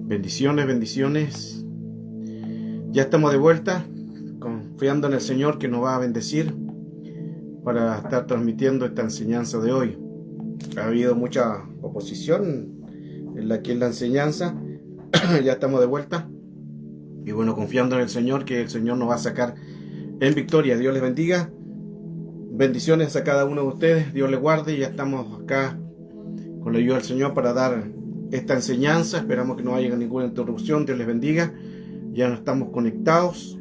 Bendiciones, bendiciones. Ya estamos de vuelta, confiando en el Señor que nos va a bendecir para estar transmitiendo esta enseñanza de hoy. Ha habido mucha oposición en la enseñanza. Ya estamos de vuelta. Y bueno, confiando en el Señor, que el Señor nos va a sacar en victoria. Dios les bendiga. Bendiciones a cada uno de ustedes. Dios les guarde. Ya estamos acá con la ayuda del Señor para dar esta enseñanza. Esperamos que no haya ninguna interrupción. Dios les bendiga. Ya no estamos conectados.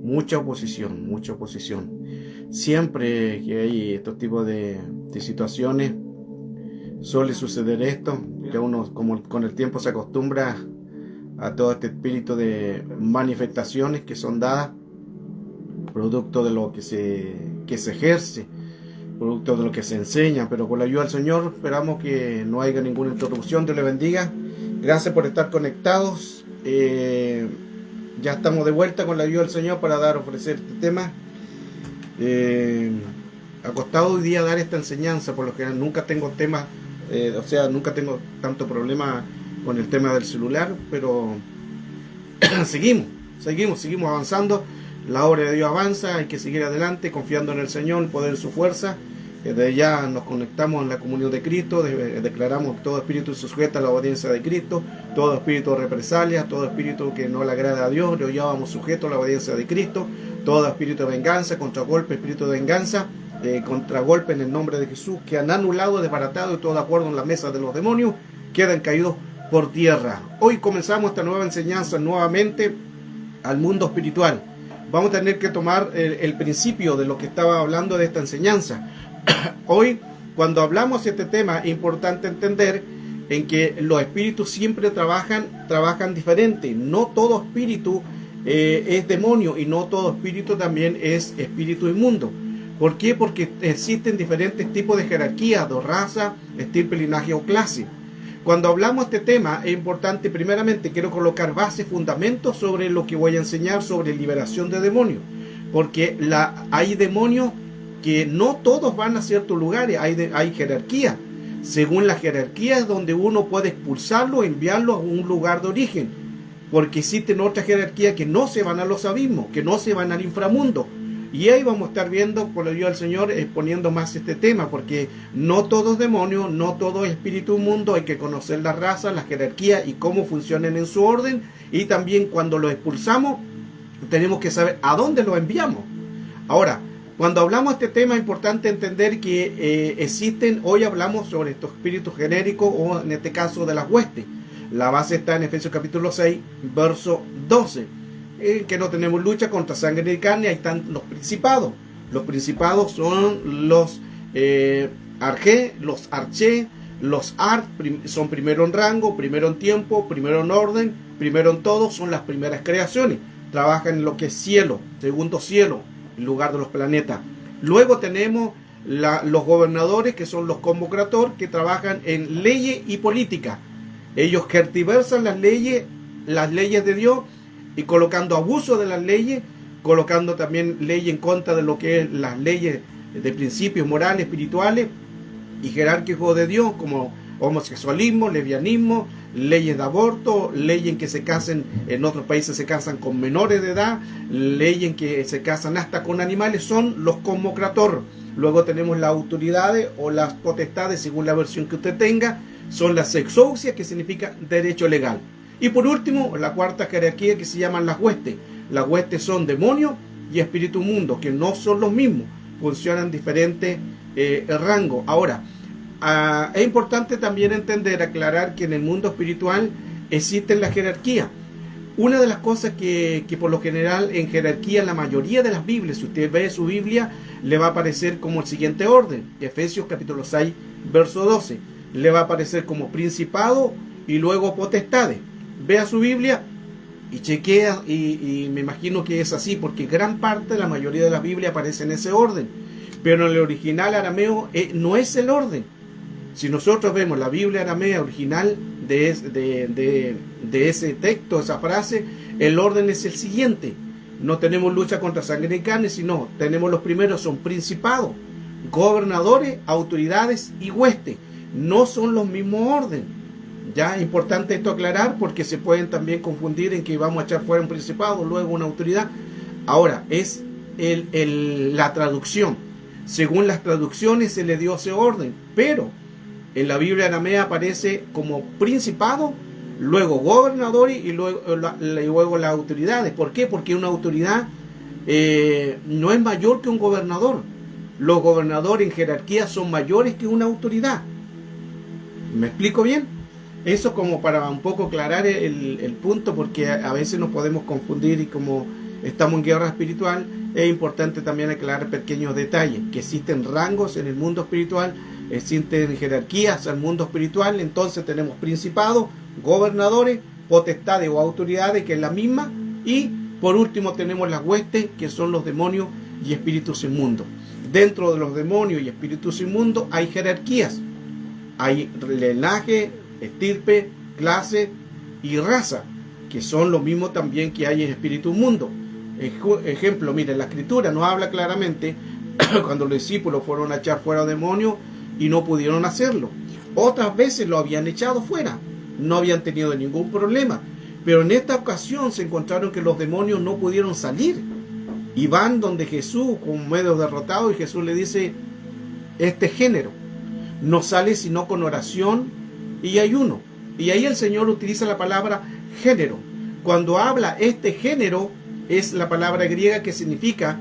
Mucha oposición. Siempre que hay estos tipos de situaciones, suele suceder esto, que uno como con el tiempo se acostumbra a todo este espíritu de manifestaciones que son dadas, producto de lo que se ejerce, producto de lo que se enseña. Pero con la ayuda del Señor esperamos que no haya ninguna interrupción. Dios les bendiga. Gracias por estar conectados. Ya estamos de vuelta con la ayuda del Señor para ofrecer este tema. Acostado hoy día a dar esta enseñanza, por lo que nunca tengo temas, nunca tengo tanto problema con el tema del celular, pero seguimos avanzando. La obra de Dios avanza, hay que seguir adelante confiando en el Señor, el poder de su fuerza. Desde ya nos conectamos en la comunión de Cristo, declaramos que todo espíritu se sujeta a la obediencia de Cristo, todo espíritu de represalia, todo espíritu que no le agrada a Dios, lo llevamos sujeto a la obediencia de Cristo, todo espíritu de venganza, contragolpe, espíritu de venganza, contragolpe en el nombre de Jesús, que han anulado, desbaratado y todo de acuerdo en la mesa de los demonios, quedan caídos por tierra. Hoy comenzamos esta nueva enseñanza nuevamente al mundo espiritual. Vamos a tener que tomar el principio de lo que estaba hablando de esta enseñanza. Hoy, cuando hablamos de este tema, es importante entender en que los espíritus siempre trabajan diferente. No todo espíritu es demonio y no todo espíritu también es espíritu inmundo. ¿Por qué? Porque existen diferentes tipos de jerarquías, de raza, estirpe, linaje o clase. Cuando hablamos de este tema, es importante, primeramente, quiero colocar bases, fundamentos sobre lo que voy a enseñar sobre liberación de demonios. Porque hay demonios que no todos van a ciertos lugares, hay jerarquía. Según la jerarquía es donde uno puede expulsarlo, enviarlo a un lugar de origen. Porque existen otras jerarquías que no se van a los abismos, que no se van al inframundo. Y ahí vamos a estar viendo, por la ayuda del Señor, exponiendo más este tema, porque no todo es demonio, no todo es espíritu inmundo, hay que conocer la raza, la jerarquía y cómo funcionan en su orden. Y también cuando lo expulsamos, tenemos que saber a dónde lo enviamos. Ahora, cuando hablamos de este tema es importante entender que hoy hablamos sobre estos espíritus genéricos o en este caso de las huestes. La base está en Efesios capítulo 6, verso 12, que no tenemos lucha contra sangre y carne, ahí están los principados. Los principados son los arjé, los arché, los son primero en rango, primero en tiempo, primero en orden, primero en todo, son las primeras creaciones. Trabajan en lo que es cielo, segundo cielo, en lugar de los planetas. Luego tenemos los gobernadores, que son los convocatores, que trabajan en leyes y política. Ellos tergiversan las leyes de Dios y colocando abuso de las leyes, colocando también leyes en contra de lo que es las leyes de principios morales, espirituales y jerárquicos de Dios, como homosexualismo, lesbianismo, leyes de aborto, leyes en que se casen, en otros países se casan con menores de edad, leyes en que se casan hasta con animales, son los convocatores. Luego tenemos las autoridades o las potestades, según la versión que usted tenga, son las exousias, que significa derecho legal. Y por último, la cuarta jerarquía, que se llaman las huestes. Las huestes son demonios y espíritu inmundo, que no son los mismos, funcionan en diferentes rangos. Ahora, es importante también aclarar que en el mundo espiritual existen las jerarquías. Una de las cosas que por lo general en jerarquía, en la mayoría de las Biblias, si usted ve su Biblia, le va a aparecer como el siguiente orden. Efesios capítulo 6, verso 12. Le va a aparecer como principado y luego potestades. Vea su Biblia y chequea, y me imagino que es así, porque gran parte, la mayoría de las Biblias aparece en ese orden. Pero en el original arameo no es el orden. Si nosotros vemos la Biblia aramea original de ese texto, esa frase, el orden es el siguiente. No tenemos lucha contra sangre y carne, sino tenemos los primeros, son principados. gobernadores, autoridades y huestes. No son los mismos orden. Ya es importante esto aclarar porque se pueden también confundir en que vamos a echar fuera un principado, luego una autoridad. Ahora, es la traducción. Según las traducciones se le dio ese orden, pero en la Biblia aramea aparece como principado, luego gobernadores y luego las autoridades. ¿Por qué? Porque una autoridad no es mayor que un gobernador. Los gobernadores en jerarquía son mayores que una autoridad. ¿Me explico bien? Eso como para un poco aclarar el punto, porque a veces nos podemos confundir y como estamos en guerra espiritual, es importante también aclarar pequeños detalles, que existen rangos en el mundo espiritual, existen jerarquías al mundo espiritual. Entonces tenemos principados, gobernadores, potestades o autoridades, que es la misma, y por último tenemos las huestes, que son los demonios y espíritus inmundos. Dentro de los demonios y espíritus inmundos hay jerarquías, hay linaje, estirpe, clase y raza, que son lo mismo también que hay en espíritu inmundo. Ejemplo, mire, la escritura nos habla claramente cuando los discípulos fueron a echar fuera demonios y no pudieron hacerlo. Otras veces lo habían echado fuera, no habían tenido ningún problema, pero en esta ocasión se encontraron que los demonios no pudieron salir y van donde Jesús con medio derrotado, y Jesús le dice: este género no sale sino con oración y ayuno. Y ahí el Señor utiliza la palabra género. Cuando habla este género, es la palabra griega que significa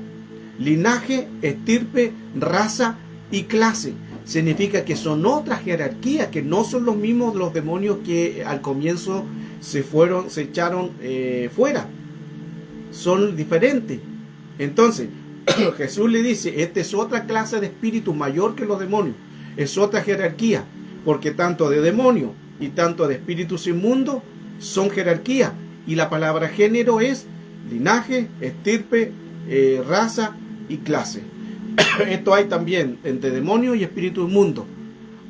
linaje, estirpe, raza y clase. Significa que son otras jerarquías, que no son los mismos los demonios que al comienzo se echaron fuera. Son diferentes. Entonces, Jesús le dice: esta es otra clase de espíritu mayor que los demonios. Es otra jerarquía, porque tanto de demonio y tanto de espíritus inmundos son jerarquía. Y la palabra género es linaje, estirpe, raza y clase. Esto hay también entre demonio y espíritu inmundo.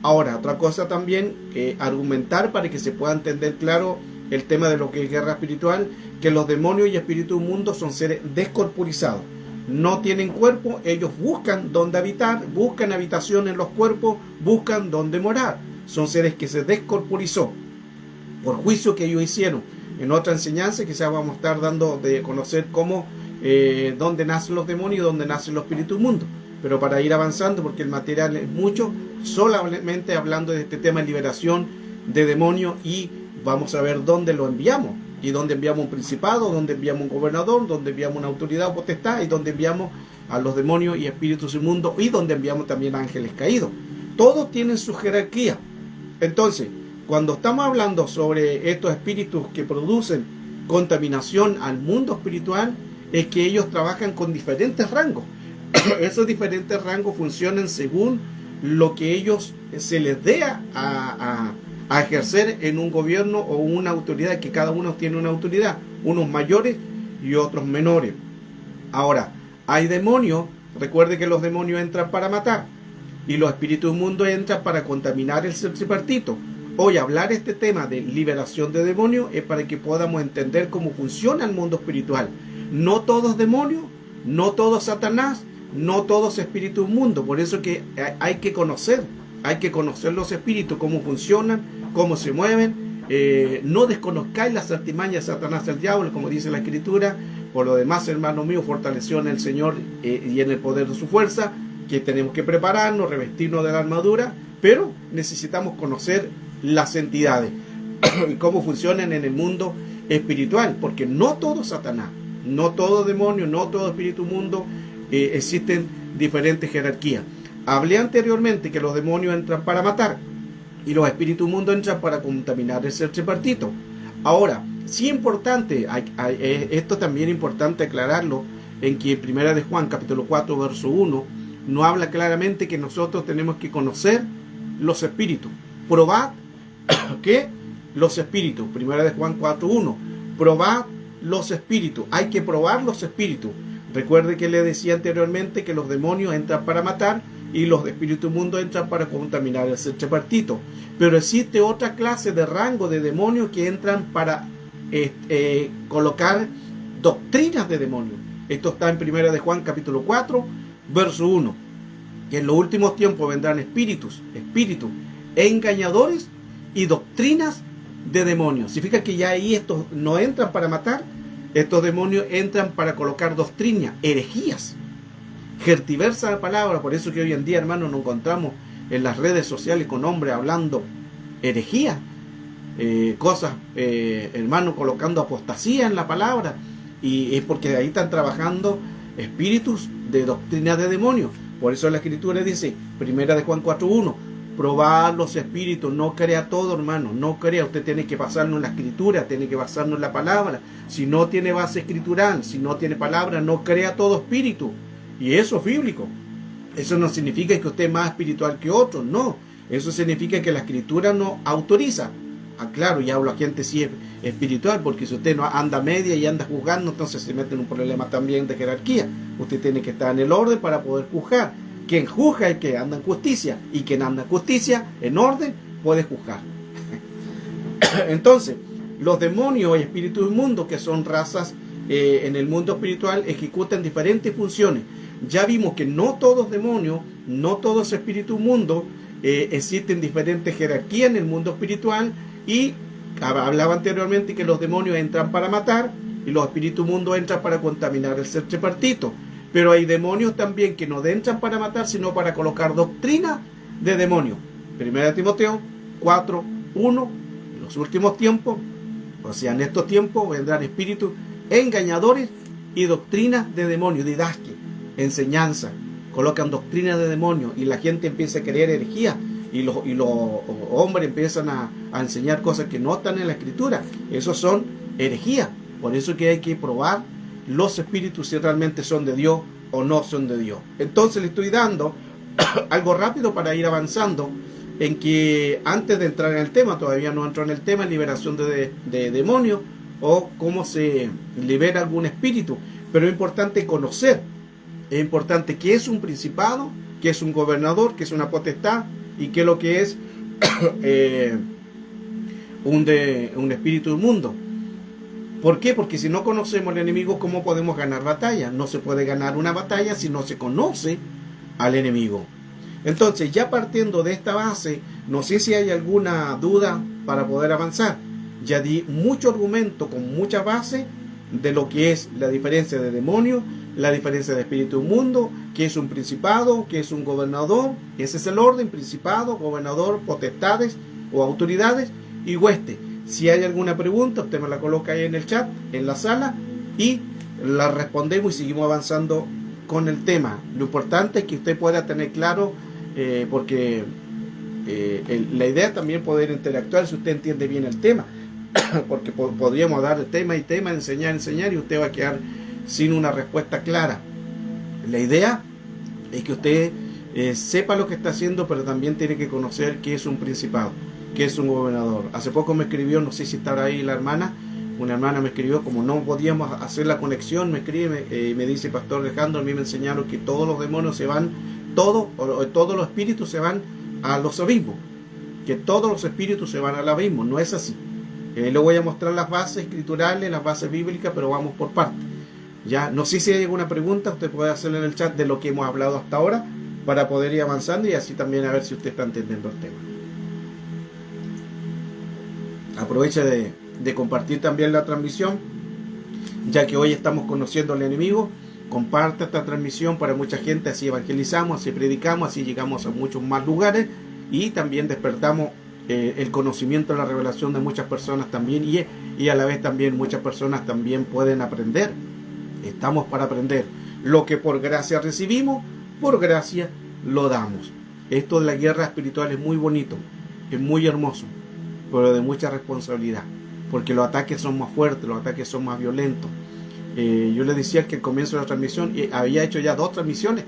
Ahora, otra cosa también, argumentar para que se pueda entender claro el tema de lo que es guerra espiritual, que los demonios y espíritus inmundos son seres descorporizados. No tienen cuerpo, ellos buscan dónde habitar, buscan habitación en los cuerpos, buscan dónde morar. Son seres que se descorporizó por juicio que ellos hicieron. En otra enseñanza quizás vamos a estar dando de conocer cómo, dónde nacen los demonios y dónde nacen los espíritus inmundos. Pero para ir avanzando, porque el material es mucho, solamente hablando de este tema de liberación de demonios, y vamos a ver dónde lo enviamos. Y dónde enviamos un principado, dónde enviamos un gobernador, dónde enviamos una autoridad o potestad, y dónde enviamos a los demonios y espíritus inmundos, y dónde enviamos también ángeles caídos. Todos tienen su jerarquía. Entonces, cuando estamos hablando sobre estos espíritus que producen contaminación al mundo espiritual, es que ellos trabajan con diferentes rangos. Esos diferentes rangos funcionan según lo que ellos se les dé a ejercer en un gobierno o una autoridad, que cada uno tiene una autoridad, unos mayores y otros menores. Ahora, hay demonios, recuerde que los demonios entran para matar y los espíritus inmundos entran para contaminar el ser tripartito. Hoy hablar este tema de liberación de demonios es para que podamos entender cómo funciona el mundo espiritual. No todos demonios, no todos Satanás, no todos espíritus inmundos. Por eso que hay que conocer los espíritus, cómo funcionan, cómo se mueven. No desconozcáis las artimañas de Satanás el diablo, como dice la Escritura. Por lo demás, hermano mío, fortaleció en el Señor y en el poder de su fuerza, que tenemos que prepararnos, revestirnos de la armadura, pero necesitamos conocer las entidades y cómo funcionan en el mundo espiritual, porque no todo Satanás, no todo demonio, no todo espíritu inmundo, existen diferentes jerarquías. Hablé anteriormente que los demonios entran para matar y los espíritus inmundos entran para contaminar el ser tripartito. Ahora, sí importante, esto también es importante aclararlo, en que en 1 de Juan capítulo 4 verso 1 nos habla claramente que nosotros tenemos que conocer los espíritus. Probad que los espíritus, 1 de Juan 4:1, probad los espíritus, hay que probar los espíritus. Recuerde que le decía anteriormente que los demonios entran para matar y los espíritus inmundos entran para contaminar el ser tripartito. Pero existe otra clase de rango de demonios que entran para colocar doctrinas de demonios. Esto está en 1 de Juan capítulo 4 verso 1. que en los últimos tiempos vendrán espíritus engañadores y doctrinas de demonios. Significa que ya ahí estos no entran para matar, estos demonios entran para colocar doctrina, herejías, tergiversa la palabra. Por eso que hoy en día, hermanos, nos encontramos en las redes sociales con hombres hablando herejías, cosas, hermanos, colocando apostasía en la palabra, y es porque ahí están trabajando espíritus de doctrina de demonios. Por eso la Escritura dice, primera de Juan 4:1, probar los espíritus, no crea todo, hermano, no crea. Usted tiene que basarnos en la Escritura, tiene que basarnos en la palabra. Si no tiene base escritural, si no tiene palabra, no crea todo espíritu. Y eso es bíblico. Eso no significa que usted es más espiritual que otro, no. Eso significa que la Escritura no autoriza. Ah, claro, ya hablo a gente sí es espiritual, porque si usted no anda media y anda juzgando, entonces se mete en un problema también de jerarquía. Usted tiene que estar en el orden para poder juzgar. Quien juzga es el que anda en justicia, y quien anda en justicia, en orden, puede juzgar. Entonces, los demonios y espíritus inmundos, que son razas en el mundo espiritual, ejecutan diferentes funciones. Ya vimos que no todos demonios, no todos espíritus inmundos, existen diferentes jerarquías en el mundo espiritual, y hablaba anteriormente que los demonios entran para matar y los espíritus inmundos entran para contaminar el ser tripartito. Pero hay demonios también que no entran para matar, sino para colocar doctrina de demonios. 1 Timoteo 4:1, en los últimos tiempos, o sea, en estos tiempos vendrán espíritus engañadores y doctrinas de demonios, didasque, enseñanza, colocan doctrina de demonios, y la gente empieza a creer herejía, y los hombres empiezan a enseñar cosas que no están en la Escritura. Esos son herejías. Por eso que hay que probar los espíritus si realmente son de Dios o no son de Dios. Entonces le estoy dando algo rápido para ir avanzando, en que antes de entrar en el tema, todavía no entro en el tema, liberación de demonios o cómo se libera algún espíritu. Pero es importante conocer, es importante qué es un principado, qué es un gobernador, qué es una potestad, y qué es lo que es un espíritu inmundo. ¿Por qué? Porque si no conocemos al enemigo, ¿cómo podemos ganar batalla? No se puede ganar una batalla si no se conoce al enemigo. Entonces, ya partiendo de esta base, no sé si hay alguna duda para poder avanzar. Ya di mucho argumento con mucha base de lo que es la diferencia de demonio, la diferencia de espíritu inmundo, que es un principado, que es un gobernador. Ese es el orden: principado, gobernador, potestades o autoridades y hueste. Si hay alguna pregunta, usted me la coloca ahí en el chat, en la sala, y la respondemos y seguimos avanzando con el tema. Lo importante es que usted pueda tener claro, porque la idea es también poder interactuar si usted entiende bien el tema, porque podríamos dar tema y tema, enseñar, y usted va a quedar sin una respuesta clara. La idea es que usted sepa lo que está haciendo, pero también tiene que conocer qué es un principado, qué es un gobernador. Hace poco me escribió, no sé si estará ahí la hermana, una hermana me escribió, como no podíamos hacer la conexión, me escribe, me dice: Pastor Alejandro, a mí me enseñaron que todos los demonios se van, todos los espíritus se van a los abismos, que todos los espíritus se van al abismo. No es así. Le voy a mostrar las bases escriturales, las bases bíblicas, pero vamos por partes. Ya, no sé si hay alguna pregunta, usted puede hacerla en el chat de lo que hemos hablado hasta ahora, para poder ir avanzando y así también a ver si usted está entendiendo el tema. Aproveche de compartir también la transmisión, ya que hoy estamos conociendo al enemigo. Comparte esta transmisión para mucha gente, así evangelizamos, así predicamos, así llegamos a muchos más lugares y también despertamos el conocimiento, la revelación de muchas personas también, y a la vez también muchas personas también pueden aprender. Estamos para aprender. Lo que por gracia recibimos, por gracia lo damos. Esto de la guerra espiritual es muy bonito, es muy hermoso, pero de mucha responsabilidad, porque los ataques son más fuertes, los ataques son más violentos. Yo le decía que al comienzo de la transmisión, había hecho ya 2 transmisiones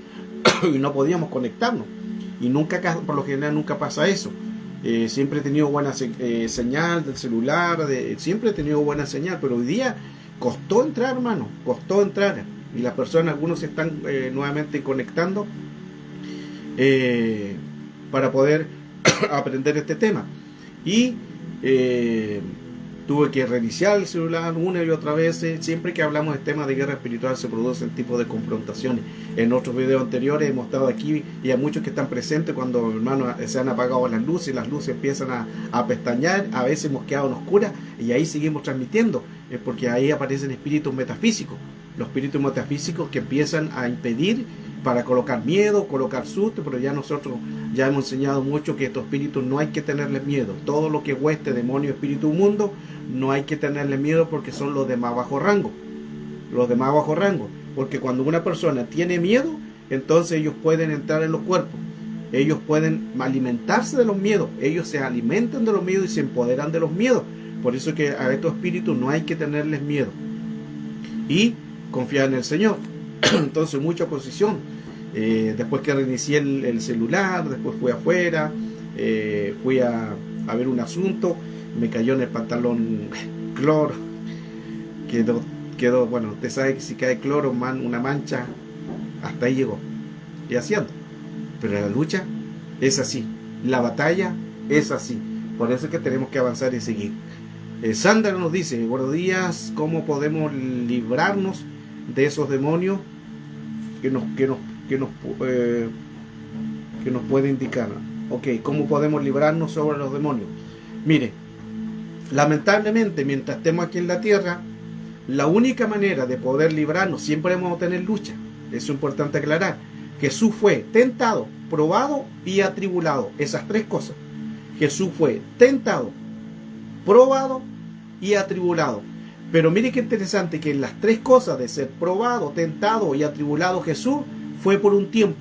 y no podíamos conectarnos, y nunca, por lo general nunca pasa eso. Siempre he tenido buena señal del celular, siempre he tenido buena señal, pero hoy día costó entrar, hermano, costó entrar, y las personas, algunos se están nuevamente conectando para poder aprender este tema. Y Tuve que reiniciar el celular una y otra vez. Siempre que hablamos de temas de guerra espiritual se producen tipo de confrontaciones. En otros videos anteriores hemos estado aquí y hay muchos que están presentes cuando, hermanos, se han apagado las luces empiezan a pestañear, a veces hemos quedado en oscuras y ahí seguimos transmitiendo, porque ahí aparecen espíritus metafísicos. Los espíritus metafísicos que empiezan a impedir para colocar miedo, colocar susto, pero ya nosotros ya hemos enseñado mucho que estos espíritus no hay que tenerles miedo. Todo lo que hueste, demonio, espíritu, mundo, no hay que tenerle miedo porque son los de más bajo rango. Los de más bajo rango. Porque cuando una persona tiene miedo, entonces ellos pueden entrar en los cuerpos. Ellos pueden alimentarse de los miedos. Ellos se alimentan de los miedos y se empoderan de los miedos. Por eso que a estos espíritus no hay que tenerles miedo. Y confiar en el Señor. Entonces mucha oposición. Después que reinicié el celular, después fui afuera, fui a ver un asunto, me cayó en el pantalón cloro, quedó, bueno, usted sabe que si cae cloro, una mancha, hasta ahí llegó, y haciendo. Pero la lucha es así, la batalla es así, por eso es que tenemos que avanzar y seguir. Sandra nos dice, buenos días, ¿cómo podemos librarnos de esos demonios que nos puede indicar? Ok, ¿cómo podemos librarnos sobre los demonios? Mire, lamentablemente, mientras estemos aquí en la tierra, la única manera de poder librarnos, siempre vamos a tener lucha. Eso es importante aclarar. Jesús fue tentado, probado y atribulado. Esas tres cosas. Jesús fue tentado, probado y atribulado. Pero mire qué interesante que en las tres cosas de ser probado, tentado y atribulado, Jesús fue por un tiempo.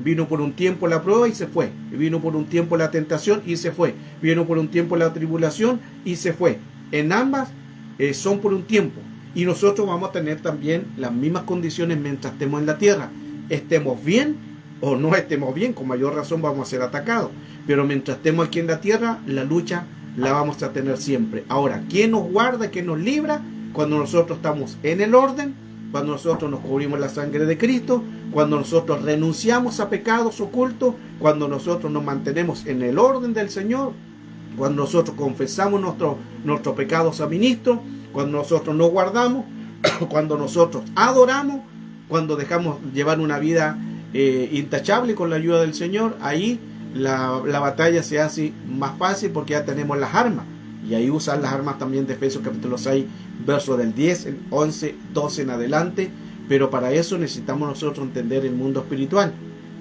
Vino por un tiempo la prueba y se fue. Vino por un tiempo la tentación y se fue. Vino por un tiempo la tribulación y se fue. En ambas son por un tiempo. Y nosotros vamos a tener también las mismas condiciones mientras estemos en la tierra. Estemos bien o no estemos bien, con mayor razón vamos a ser atacados. Pero mientras estemos aquí en la tierra, la lucha la vamos a tener siempre. Ahora, ¿quién nos guarda, quién nos libra? Cuando nosotros estamos en el orden, cuando nosotros nos cubrimos la sangre de Cristo, cuando nosotros renunciamos a pecados ocultos, cuando nosotros nos mantenemos en el orden del Señor, cuando nosotros confesamos nuestros pecados a ministro, cuando nosotros nos guardamos, cuando nosotros adoramos, cuando dejamos llevar una vida intachable con la ayuda del Señor, ahí la batalla se hace más fácil porque ya tenemos las armas. Y ahí usan las armas también de Efesios capítulo 6, verso del 10, 11, 12 en adelante. Pero para eso necesitamos nosotros entender el mundo espiritual.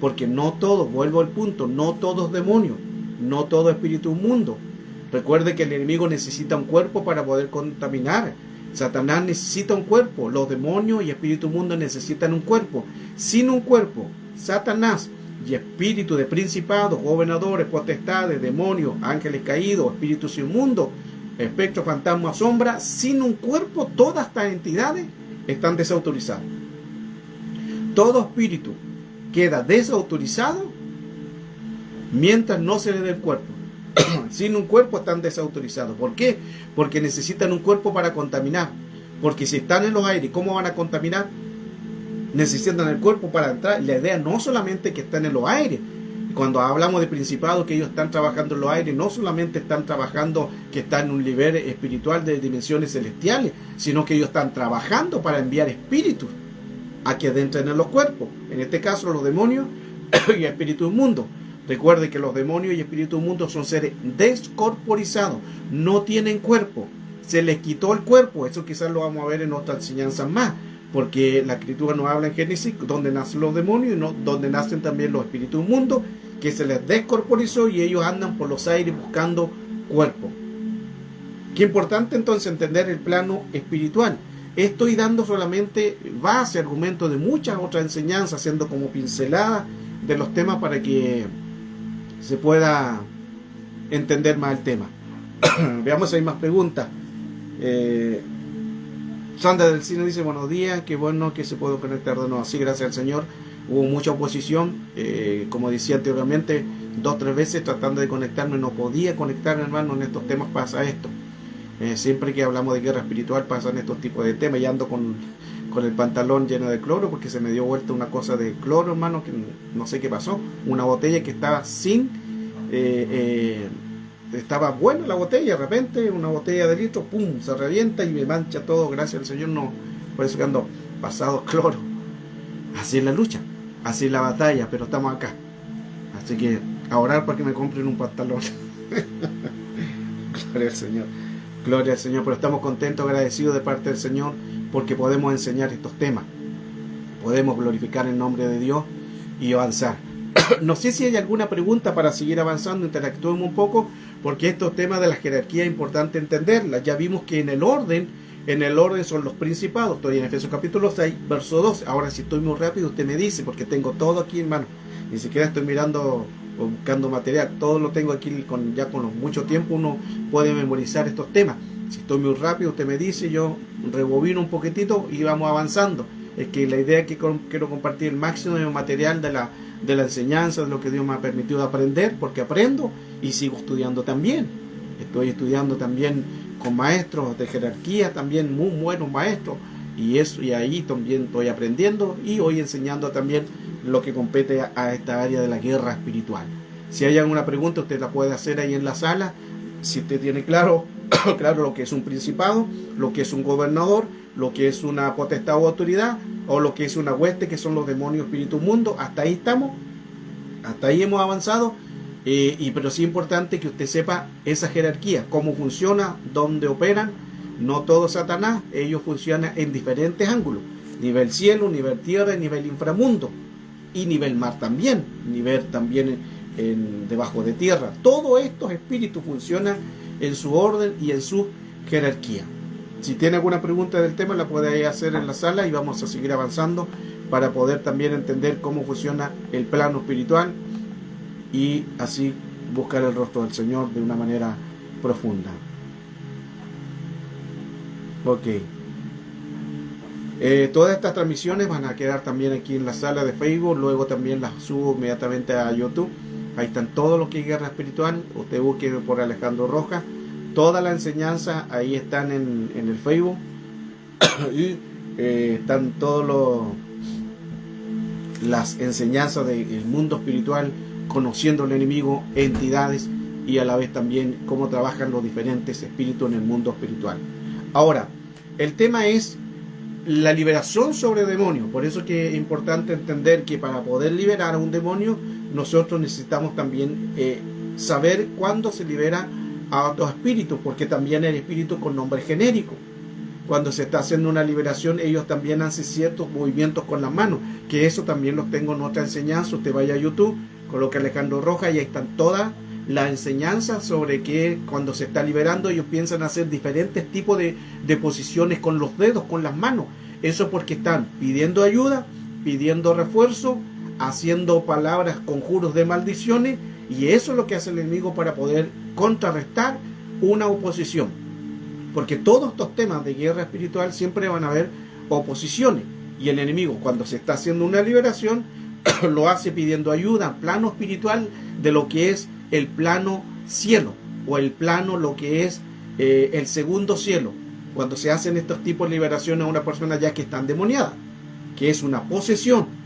Porque no todo, vuelvo al punto, no todo es demonio, no todo es espíritu inmundo. Recuerde que el enemigo necesita un cuerpo para poder contaminar. Satanás necesita un cuerpo, los demonios y espíritu inmundo necesitan un cuerpo. Sin un cuerpo, Satanás y espíritu de principados, gobernadores, potestades, demonios, ángeles caídos, espíritus inmundos, espectros, fantasmas, sombras, sin un cuerpo, todas estas entidades están desautorizadas. Todo espíritu queda desautorizado mientras no se le dé el cuerpo. Sin un cuerpo están desautorizados. ¿Por qué? Porque necesitan un cuerpo para contaminar. Porque si están en los aires, ¿cómo van a contaminar? Necesitan el cuerpo para entrar. La idea no solamente que están en los aires. Cuando hablamos de principados que ellos están trabajando en los aires, no solamente están trabajando que están en un nivel espiritual de dimensiones celestiales, sino que ellos están trabajando para enviar espíritus a que adentren en los cuerpos. En este caso los demonios y espíritus inmundos. Recuerde que los demonios y espíritus inmundos son seres descorporizados, no tienen cuerpo. Se les quitó el cuerpo. Eso quizás lo vamos a ver en otras enseñanzas más. Porque la escritura nos habla en Génesis donde nacen los demonios y donde nacen también los espíritus inmundos, que se les descorporizó y ellos andan por los aires buscando cuerpo. Qué importante entonces entender el plano espiritual. Estoy dando solamente base, argumentos de muchas otras enseñanzas, haciendo como pinceladas de los temas para que se pueda entender más el tema. Veamos si hay más preguntas. Sandra del Cine dice, buenos días, qué bueno que se puede conectar de nuevo. Sí, gracias al Señor. Hubo mucha oposición, como decía anteriormente, 2 o 3 veces tratando de conectarme, no podía conectarme, hermano. En estos temas pasa esto. Siempre que hablamos de guerra espiritual pasan estos tipos de temas. Y ando con el pantalón lleno de cloro porque se me dio vuelta una cosa de cloro, hermano, que no sé qué pasó. Una botella que estaba sin estaba buena la botella, de repente una botella de litro, pum, se revienta y me mancha todo, gracias al Señor, no, por eso que ando pasado cloro. Así es la lucha, así es la batalla, pero estamos acá. Así que a orar para que me compren un pantalón. Gloria al Señor. Gloria al Señor, pero estamos contentos, agradecidos de parte del Señor, porque podemos enseñar estos temas. Podemos glorificar el nombre de Dios y avanzar. No sé si hay alguna pregunta para seguir avanzando, interactuemos un poco, porque estos temas de la jerarquía es importante entenderlas. Ya vimos que en el orden son los principados. Estoy en Efesios capítulo 6, verso 12. Ahora, si estoy muy rápido, usted me dice, porque tengo todo aquí en mano. Ni siquiera estoy mirando o buscando material. Todo lo tengo aquí ya con mucho tiempo. Uno puede memorizar estos temas. Si estoy muy rápido, usted me dice, yo rebobino un poquitito y vamos avanzando. Es que la idea es que quiero compartir el máximo de material de la enseñanza, de lo que Dios me ha permitido aprender, porque aprendo y sigo estudiando también. Estoy estudiando también con maestros de jerarquía, también muy buenos maestros, y ahí también estoy aprendiendo y hoy enseñando también lo que compete a esta área de la guerra espiritual. Si hay alguna pregunta, usted la puede hacer ahí en la sala. Si usted tiene claro lo que es un principado, lo que es un gobernador, lo que es una potestad o autoridad, o lo que es una hueste, que son los demonios, espíritu, mundo, hasta ahí estamos, hasta ahí hemos avanzado, pero sí es importante que usted sepa esa jerarquía, cómo funciona, dónde operan. No todo Satanás, ellos funcionan en diferentes ángulos, nivel cielo, nivel tierra, nivel inframundo, y nivel mar también, nivel también debajo de tierra. Todos estos espíritus funcionan en su orden y en su jerarquía. Si tiene alguna pregunta del tema, la puede hacer en la sala y vamos a seguir avanzando para poder también entender cómo funciona el plano espiritual y así buscar el rostro del Señor de una manera profunda. Ok. Todas estas transmisiones van a quedar también aquí en la sala de Facebook, luego también las subo inmediatamente a YouTube. Ahí están todo lo que es guerra espiritual. Usted busque por Alejandro Rojas. Toda la enseñanza ahí están en el Facebook. Y están todas las enseñanzas del mundo espiritual, conociendo al enemigo, entidades y a la vez también cómo trabajan los diferentes espíritus en el mundo espiritual. Ahora, el tema es la liberación sobre demonios. Por eso que es importante entender que para poder liberar a un demonio, nosotros necesitamos también saber cuándo se libera a otros espíritus, porque también el espíritu con nombre genérico. Cuando se está haciendo una liberación, ellos también hacen ciertos movimientos con las manos, que eso también los tengo en otra enseñanza. Usted vaya a YouTube, coloque Alejandro Rojas y ahí están todas las enseñanzas sobre que cuando se está liberando ellos piensan hacer diferentes tipos de posiciones con los dedos, con las manos. Eso porque están pidiendo ayuda, pidiendo refuerzo, haciendo palabras, conjuros de maldiciones, y eso es lo que hace el enemigo para poder contrarrestar una oposición. Porque todos estos temas de guerra espiritual siempre van a haber oposiciones, y el enemigo, cuando se está haciendo una liberación, lo hace pidiendo ayuda, plano espiritual de lo que es el plano cielo, o el plano lo que es el segundo cielo, cuando se hacen estos tipos de liberaciones a una persona ya que está endemoniada, que es una posesión.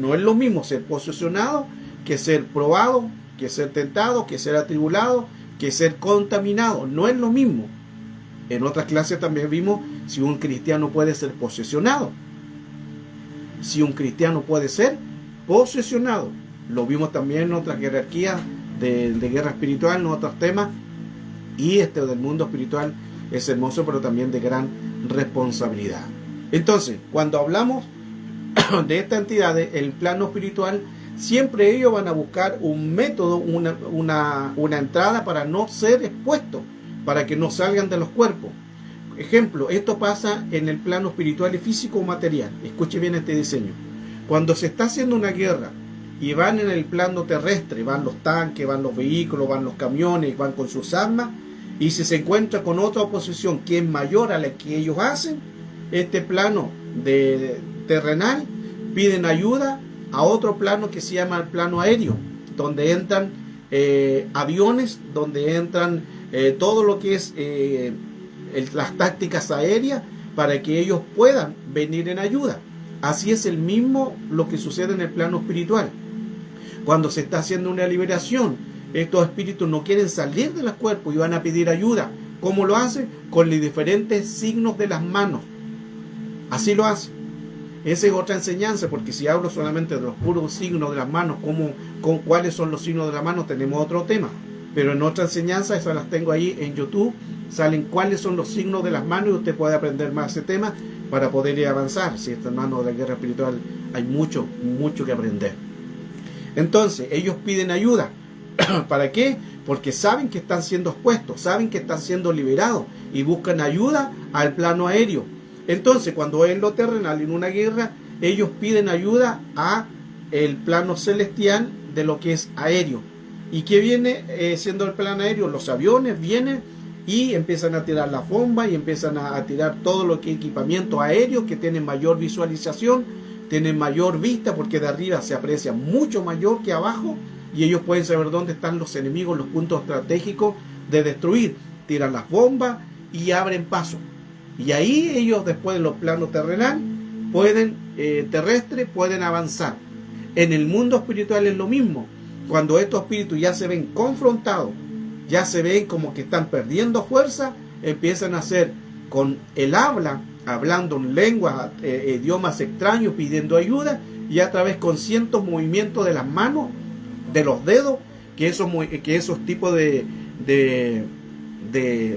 No es lo mismo ser posesionado que ser probado, que ser tentado, que ser atribulado, que ser contaminado. No es lo mismo. En otras clases también vimos si un cristiano puede ser posesionado. Si un cristiano puede ser posesionado. Lo vimos también en otras jerarquías de guerra espiritual, en otros temas. Y del mundo espiritual es hermoso, pero también de gran responsabilidad. Entonces, cuando hablamos de esta entidad, el plano espiritual, siempre ellos van a buscar un método, una entrada para no ser expuestos, para que no salgan de los cuerpos. Ejemplo, esto pasa en el plano espiritual y físico o material. Escuche bien este diseño. Cuando se está haciendo una guerra y van en el plano terrestre, van los tanques, van los vehículos, van los camiones, van con sus armas, y si se encuentra con otra oposición que es mayor a la que ellos hacen, este plano terrenal piden ayuda a otro plano que se llama el plano aéreo, donde entran aviones, donde entran todo lo que es las tácticas aéreas para que ellos puedan venir en ayuda. Así es el mismo lo que sucede en el plano espiritual. Cuando se está haciendo una liberación, estos espíritus no quieren salir de los cuerpos y van a pedir ayuda. ¿Cómo lo hacen? Con los diferentes signos de las manos. Así lo hacen. Esa es otra enseñanza, porque si hablo solamente de los puros signos de las manos, cuáles son los signos de las manos, tenemos otro tema. Pero en otra enseñanza, esas las tengo ahí en YouTube, salen cuáles son los signos de las manos y usted puede aprender más ese tema para poder ir a avanzar. Si está, hermano, de la guerra espiritual hay mucho que aprender. Entonces, ellos piden ayuda. ¿Para qué? Porque saben que están siendo expuestos, saben que están siendo liberados y buscan ayuda al plano aéreo. Entonces, cuando en lo terrenal, en una guerra, ellos piden ayuda a el plano celestial de lo que es aéreo. ¿Y qué viene siendo el plano aéreo? Los aviones vienen y empiezan a tirar las bombas y empiezan a tirar todo lo que es equipamiento aéreo, que tienen mayor visualización, tienen mayor vista, porque de arriba se aprecia mucho mayor que abajo, y ellos pueden saber dónde están los enemigos, los puntos estratégicos de destruir. Tiran las bombas y abren paso. Y ahí ellos, después de los planos terrenal, terrestres, pueden avanzar. En el mundo espiritual es lo mismo. Cuando estos espíritus ya se ven confrontados, ya se ven como que están perdiendo fuerza, empiezan a hacer con el habla, hablando en lenguas, idiomas extraños, pidiendo ayuda, y a través con cientos movimientos de las manos, de los dedos, que esos tipos de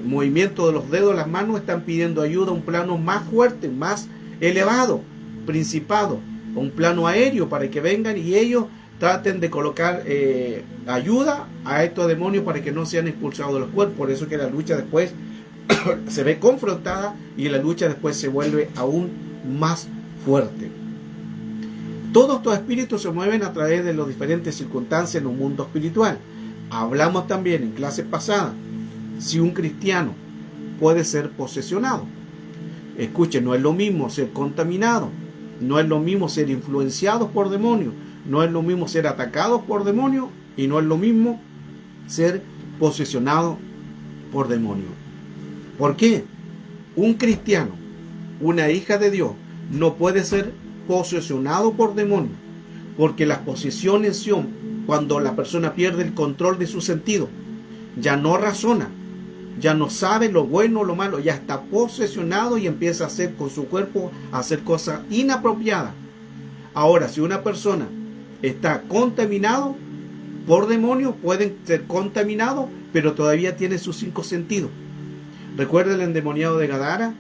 movimiento de los dedos, las manos, están pidiendo ayuda a un plano más fuerte, más elevado, principado, un plano aéreo, para que vengan y ellos traten de colocar ayuda a estos demonios para que no sean expulsados de los cuerpos. Por eso que la lucha después se ve confrontada y la lucha después se vuelve aún más fuerte. Todos estos espíritus se mueven a través de las diferentes circunstancias en un mundo espiritual. Hablamos también en clases pasadas si un cristiano puede ser posesionado. Escuchen, no es lo mismo ser contaminado, no es lo mismo ser influenciados por demonios, no es lo mismo ser atacados por demonios y no es lo mismo ser posesionado por demonios. ¿Por qué? Un cristiano, una hija de Dios, no puede ser posesionado por demonios, porque las posesiones son cuando la persona pierde el control de su sentido, ya no razona, ya no sabe lo bueno o lo malo, ya está posesionado y empieza a hacer con su cuerpo, a hacer cosas inapropiadas. Ahora, si una persona está contaminado por demonios, pueden ser contaminados, pero todavía tiene sus 5 sentidos. Recuerda el endemoniado de Gadara,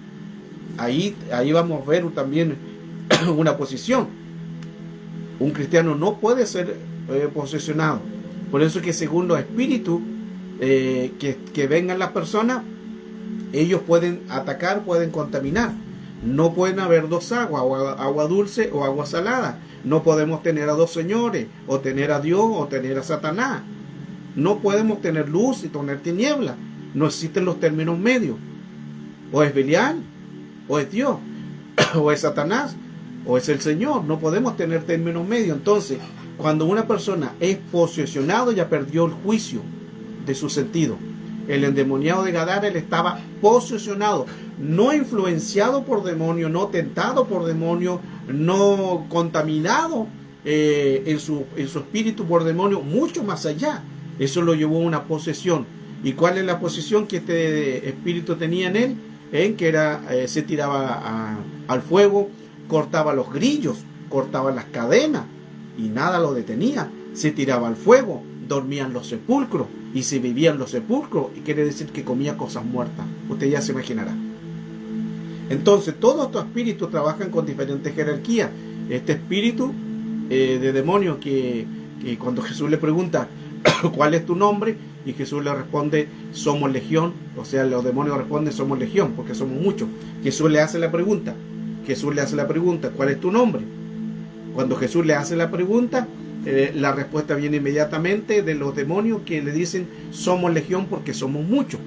ahí vamos a ver también una posición. Un cristiano no puede ser posesionado. Por eso que según los espíritus que vengan las personas, ellos pueden atacar, pueden contaminar. No pueden haber dos aguas, agua dulce o agua salada. No podemos tener a dos señores, o tener a Dios o tener a Satanás. No podemos tener luz y tener tiniebla. No existen los términos medios. O es Belial, o es Dios, o es Satanás, o es el Señor. No podemos tener términos medios. Entonces, cuando una persona es posesionado, ya perdió el juicio de su sentido. El endemoniado de Gadara, él estaba posesionado, no influenciado por demonio, no tentado por demonio, no contaminado en su espíritu por demonio, mucho más allá. Eso lo llevó a una posesión. ¿Y cuál es la posesión que este espíritu tenía en él? En que se tiraba al fuego, cortaba los grillos, cortaba las cadenas y nada lo detenía. Se tiraba al fuego, dormían los sepulcros, y se vivían los sepulcros, y quiere decir que comía cosas muertas. Usted ya se imaginará. Entonces todos estos espíritus trabajan con diferentes jerarquías. Este espíritu de demonio que cuando Jesús le pregunta ¿cuál es tu nombre? Y Jesús le responde, somos legión. O sea, los demonios responden, somos legión, porque somos muchos. Jesús le hace la pregunta, ¿cuál es tu nombre? Cuando Jesús le hace la pregunta, la respuesta viene inmediatamente de los demonios, que le dicen, somos legión porque somos muchos.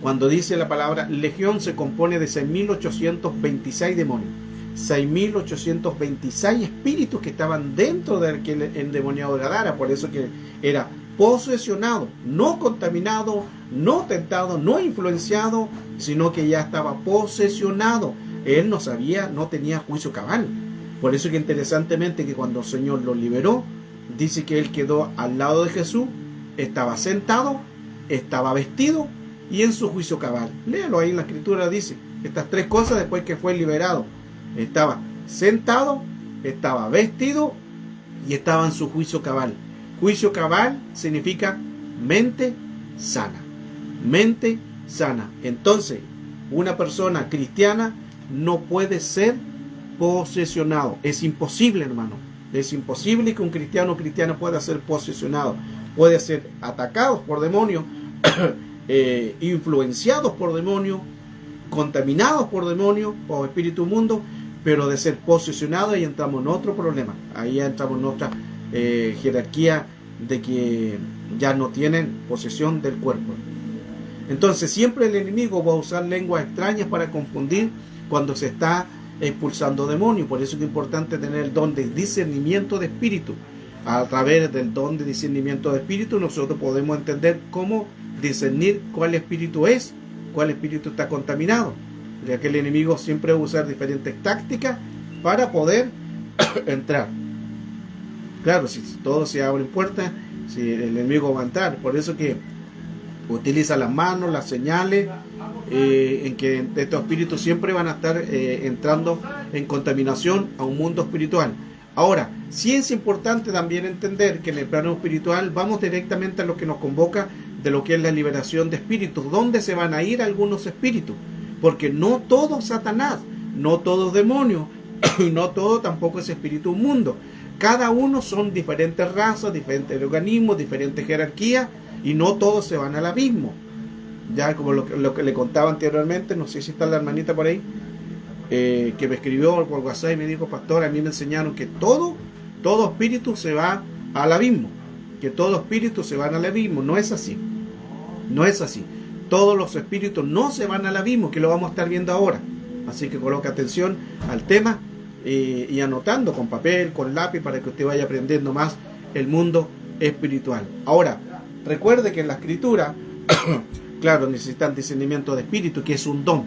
Cuando dice la palabra legión, se compone de 6.826 demonios, 6.826 espíritus que estaban dentro del endemoniado de Gadara. Por eso que era posesionado, no contaminado, no tentado, no influenciado, sino que ya estaba posesionado. Él no sabía, no tenía juicio cabal. Por eso que interesantemente que cuando el Señor lo liberó, dice que él quedó al lado de Jesús estaba sentado, estaba vestido y en su juicio cabal. Léalo ahí en la escritura, dice estas tres cosas después que fue liberado. Estaba sentado, estaba vestido y estaba en su juicio cabal. Juicio cabal significa mente sana. Mente sana. Entonces, una persona cristiana no puede ser posesionado. Es imposible, hermano. Es imposible que un cristiano o cristiana pueda ser posesionado. Puede ser atacado por demonios, influenciados por demonios, contaminados por demonios o espíritu mundo, pero de ser posesionado, ahí entramos en otro problema. Ahí entramos en otra jerarquía de que ya no tienen posesión del cuerpo. Entonces siempre el enemigo va a usar lenguas extrañas para confundir cuando se está expulsando demonios. Por eso es importante tener el don de discernimiento de espíritu. A través del don de discernimiento de espíritu nosotros podemos entender cómo discernir cuál espíritu es, cuál espíritu está contaminado, ya que el enemigo siempre va a usar diferentes tácticas para poder entrar. Claro, si todos se abren puertas, si el enemigo va a entrar. Por eso que utiliza las manos, las señales, en que estos espíritus siempre van a estar entrando en contaminación a un mundo espiritual. Ahora, sí es importante también entender que en el plano espiritual vamos directamente a lo que nos convoca de lo que es la liberación de espíritus. ¿Dónde se van a ir algunos espíritus? Porque no todo Satanás, no todo demonio, y no todo tampoco es espíritu mundo. Cada uno son diferentes razas, diferentes organismos, diferentes jerarquías, y no todos se van al abismo. Ya como lo que le contaba anteriormente, no sé si está la hermanita por ahí, que me escribió por WhatsApp y me dijo: pastor, a mí me enseñaron que todo espíritu se va al abismo, que todo espíritu se van al abismo. No es así, no es así. Todos los espíritus no se van al abismo, que lo vamos a estar viendo ahora. Así que coloque atención al tema y anotando con papel, con lápiz, para que usted vaya aprendiendo más el mundo espiritual. Ahora, recuerde que en la escritura, claro, necesitan discernimiento de espíritu, que es un don.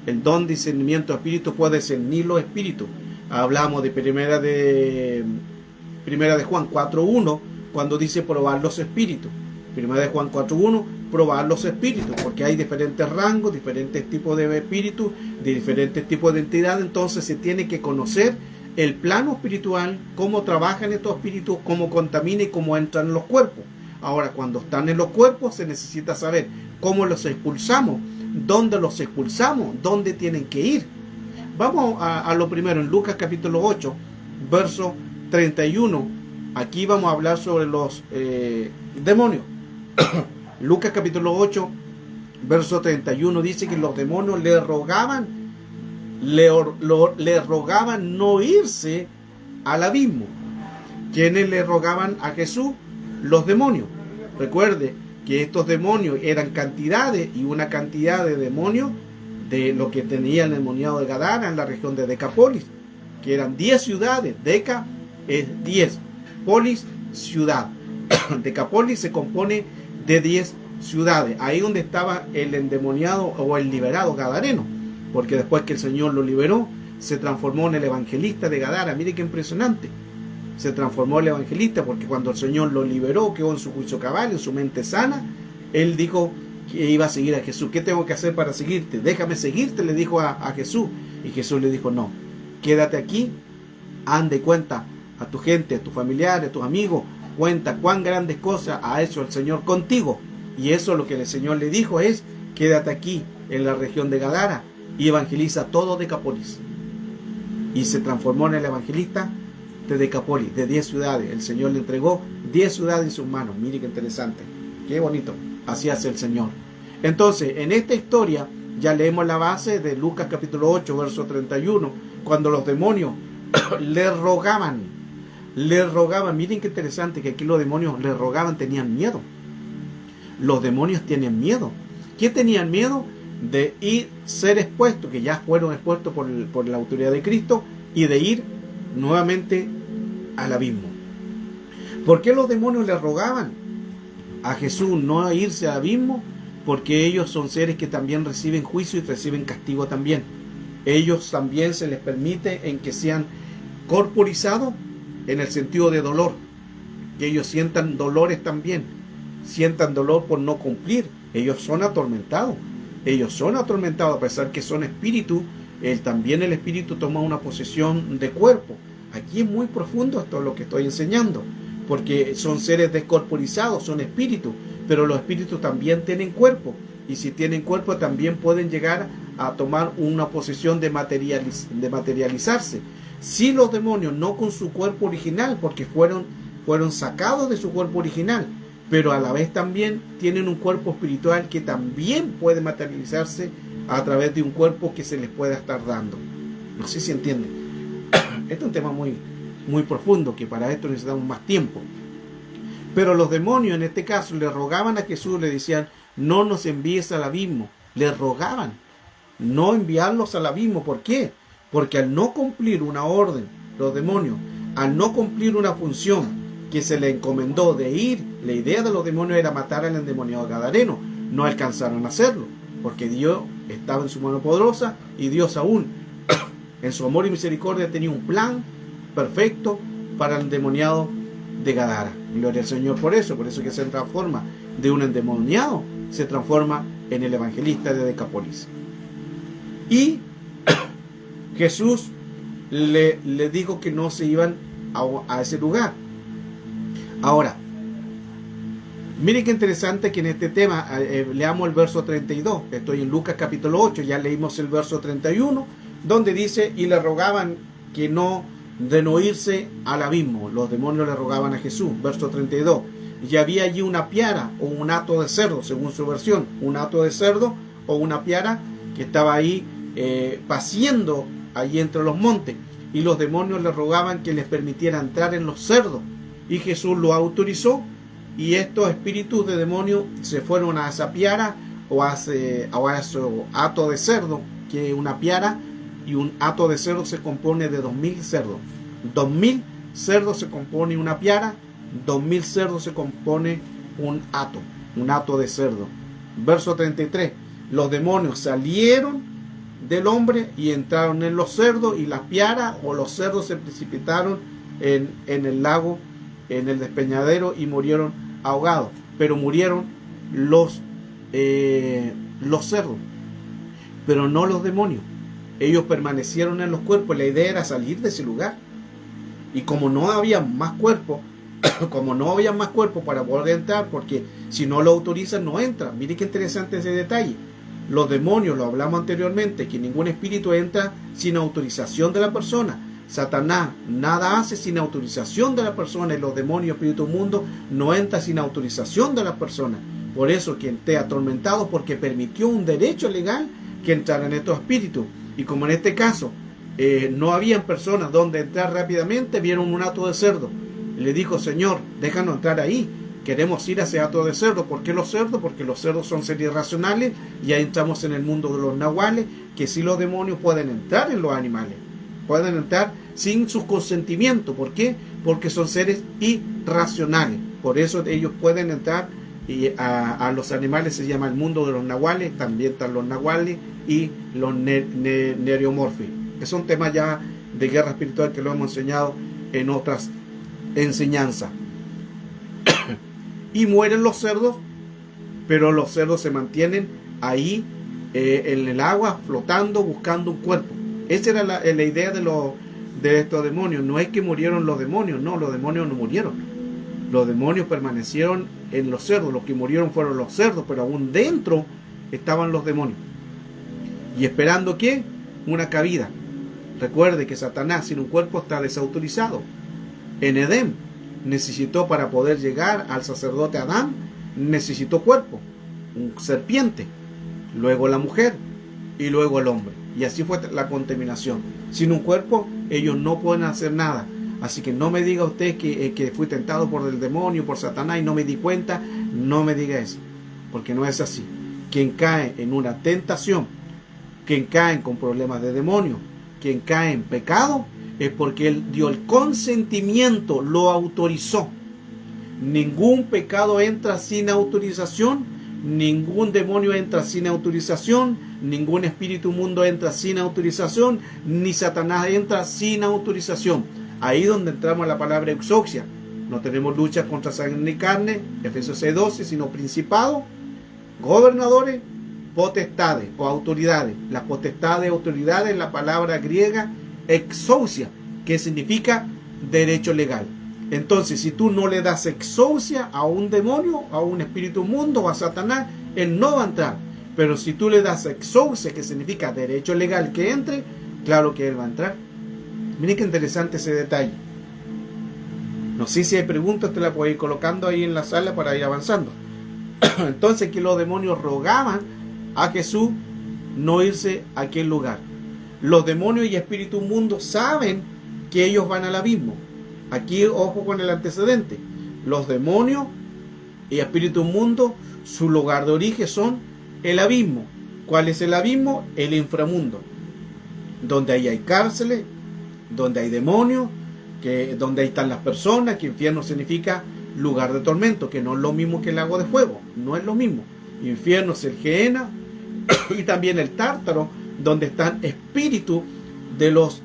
El don de discernimiento de espíritu puede discernir los espíritus. Hablamos de primera de Juan 4.1, cuando dice probar los espíritus. Primera de Juan 4.1, probar los espíritus, porque hay diferentes rangos, diferentes tipos de espíritus, de diferentes tipos de entidades. Entonces se tiene que conocer el plano espiritual, cómo trabajan estos espíritus, cómo contamina y cómo entran en los cuerpos. Ahora, cuando están en los cuerpos, se necesita saber cómo los expulsamos, dónde los expulsamos, dónde tienen que ir. Vamos a lo primero, en Lucas capítulo 8, verso 31. Aquí vamos a hablar sobre los demonios. Lucas capítulo 8, verso 31 dice que los demonios le rogaban no irse al abismo. ¿Quiénes le rogaban a Jesús? Los demonios. Recuerde que estos demonios eran cantidades, y una cantidad de demonios de lo que tenía el endemoniado de Gadara en la región de Decapolis, que eran 10 ciudades. Deca es 10, polis, ciudad. Decapolis se compone de 10 ciudades. Ahí donde estaba el endemoniado o el liberado gadareno, porque después que el Señor lo liberó, se transformó en el evangelista de Gadara. Mire qué impresionante. Se transformó en el evangelista, porque cuando el Señor lo liberó, quedó en su juicio cabal, en su mente sana. Él dijo que iba a seguir a Jesús. ¿Qué tengo que hacer para seguirte? Déjame seguirte, le dijo a Jesús. Y Jesús le dijo: no, quédate aquí, anda y cuenta a tu gente, a tus familiares, a tus amigos, cuenta cuán grandes cosas ha hecho el Señor contigo. Y eso lo que el Señor le dijo es: quédate aquí en la región de Gadara y evangeliza todo Decapolis. Y se transformó en el evangelista de Decapolis, de 10 ciudades. El Señor le entregó 10 ciudades en sus manos. Mire qué interesante, qué bonito. Así hace el Señor. Entonces, en esta historia ya leemos la base de Lucas capítulo 8, verso 31, cuando los demonios le rogaban. Miren qué interesante, que aquí los demonios le rogaban, tenían miedo. Los demonios tienen miedo. ¿Qué tenían miedo? De ir, ser expuestos, que ya fueron expuestos por la autoridad de Cristo, y de ir nuevamente al abismo. ¿Por qué los demonios le rogaban a Jesús no irse al abismo? Porque ellos son seres que también reciben juicio y reciben castigo también. Ellos también se les permite en que sean corporizados en el sentido de dolor, que ellos sientan dolores también. sientan dolor por no cumplir. Ellos son atormentados. Ellos son atormentados a pesar que son espíritu. También el espíritu toma una posesión de cuerpo. Aquí es muy profundo esto lo que estoy enseñando, porque son seres descorporizados, son espíritus, pero los espíritus también tienen cuerpo, y si tienen cuerpo también pueden llegar a tomar una posesión de materializarse. Si los demonios, no con su cuerpo original, porque fueron sacados de su cuerpo original, pero a la vez también tienen un cuerpo espiritual que también puede materializarse a través de un cuerpo que se les pueda estar dando. No sé si entienden. Este es un tema muy, muy profundo, que para esto necesitamos más tiempo. Pero los demonios en este caso le rogaban a Jesús, le decían: no nos envíes al abismo. Le rogaban no enviarlos al abismo. ¿Por qué? Porque al no cumplir una orden, los demonios, al no cumplir una función que se le encomendó de ir, la idea de los demonios era matar al endemoniado gadareno. No alcanzaron a hacerlo, porque Dios estaba en su mano poderosa, y Dios aún en su amor y misericordia tenía un plan perfecto para el endemoniado de Gadara. Gloria al Señor por eso que se transforma de un endemoniado, se transforma en el evangelista de Decápolis. Y Jesús le dijo que no se iban a ese lugar. Ahora, miren qué interesante que en este tema, leamos el verso 32. Estoy en Lucas capítulo 8, ya leímos el verso 31, donde dice: y le rogaban que no irse al abismo. Los demonios le rogaban a Jesús. Verso 32. Y había allí una piara o un hato de cerdo, según su versión, un hato de cerdo o una piara que estaba ahí paciendo allí entre los montes. Y los demonios le rogaban que les permitiera entrar en los cerdos. Y Jesús lo autorizó. Y estos espíritus de demonios se fueron a esa piara o a ese hato de cerdo, que una piara y un hato de cerdo se compone de 2000 cerdos. 2000 cerdos se compone una piara, 2000 cerdos se compone un hato de cerdo. Verso 33. Los demonios salieron del hombre y entraron en los cerdos, y las piaras o los cerdos se precipitaron en el lago, en el despeñadero, y murieron ahogados. Pero murieron los cerdos, pero no los demonios. Ellos permanecieron en los cuerpos. La idea era salir de ese lugar. Y como no había más cuerpo, para poder entrar, porque si no lo autorizan, no entran. Mire qué interesante ese detalle. Los demonios, lo hablamos anteriormente, que ningún espíritu entra sin autorización de la persona. Satanás nada hace sin autorización de la persona, y los demonios, espíritu mundo, no entran sin autorización de la persona. Por eso que esté atormentado, porque permitió un derecho legal que entraran estos espíritus. Y como en este caso no habían personas donde entrar rápidamente, vieron un hato de cerdo. Y le dijo: Señor, déjanos entrar ahí. Queremos ir a ese hato de cerdo. ¿Por qué los cerdos? Porque los cerdos son seres racionales. Y ahí entramos en el mundo de los nahuales, que sí, los demonios pueden entrar en los animales. Pueden entrar sin su consentimiento. ¿Por qué? Porque son seres irracionales. Por eso ellos pueden entrar, y a los animales se llama el mundo de los nahuales. También están los nahuales y los neriomorfos, que son temas ya de guerra espiritual, que lo hemos enseñado en otras enseñanzas. Y mueren los cerdos, pero los cerdos se mantienen ahí en el agua, flotando, buscando un cuerpo. Esa era la idea de estos demonios. No es que murieron los demonios, no, los demonios no murieron. Los demonios permanecieron en los cerdos. Los que murieron fueron los cerdos, pero aún dentro estaban los demonios. Y esperando ¿qué? Una cabida. Recuerde que Satanás sin un cuerpo está desautorizado. En Edén necesitó, para poder llegar al sacerdote Adán, necesitó cuerpo, un serpiente, luego la mujer y luego el hombre. Y así fue la contaminación. Sin un cuerpo ellos no pueden hacer nada. Así que no me diga usted que fui tentado por el demonio, por Satanás, y no me di cuenta. No me diga eso, porque no es así. Quien cae en una tentación, quien cae con problemas de demonio, quien cae en pecado, es porque él dio el consentimiento, lo autorizó. Ningún pecado entra sin autorización, ningún demonio entra sin autorización, ningún espíritu mundo entra sin autorización, ni Satanás entra sin autorización. Ahí donde entramos a la palabra exousia. No tenemos lucha contra sangre ni carne, Efesios 6:12, sino principados, gobernadores, potestades o autoridades. Las potestades, autoridades, la palabra griega exousia, que significa derecho legal. Entonces, si tú no le das exousia a un demonio, a un espíritu inmundo o a Satanás, él no va a entrar. Pero si tú le das exousia, que significa derecho legal que entre, claro que él va a entrar. Miren qué interesante ese detalle. No sé si hay preguntas, te la puedo ir colocando ahí en la sala para ir avanzando. Entonces, que los demonios rogaban a Jesús no irse a aquel lugar. Los demonios y espíritus inmundos saben que ellos van al abismo. Aquí, ojo con el antecedente. Los demonios y espíritus inmundos, su lugar de origen son el abismo. ¿Cuál es el abismo? El inframundo. Donde ahí hay cárceles, donde hay demonios, donde ahí están las personas, que infierno significa lugar de tormento, que no es lo mismo que el lago de fuego, no es lo mismo. Infierno es el Gehenna y también el Tártaro, donde están espíritus de los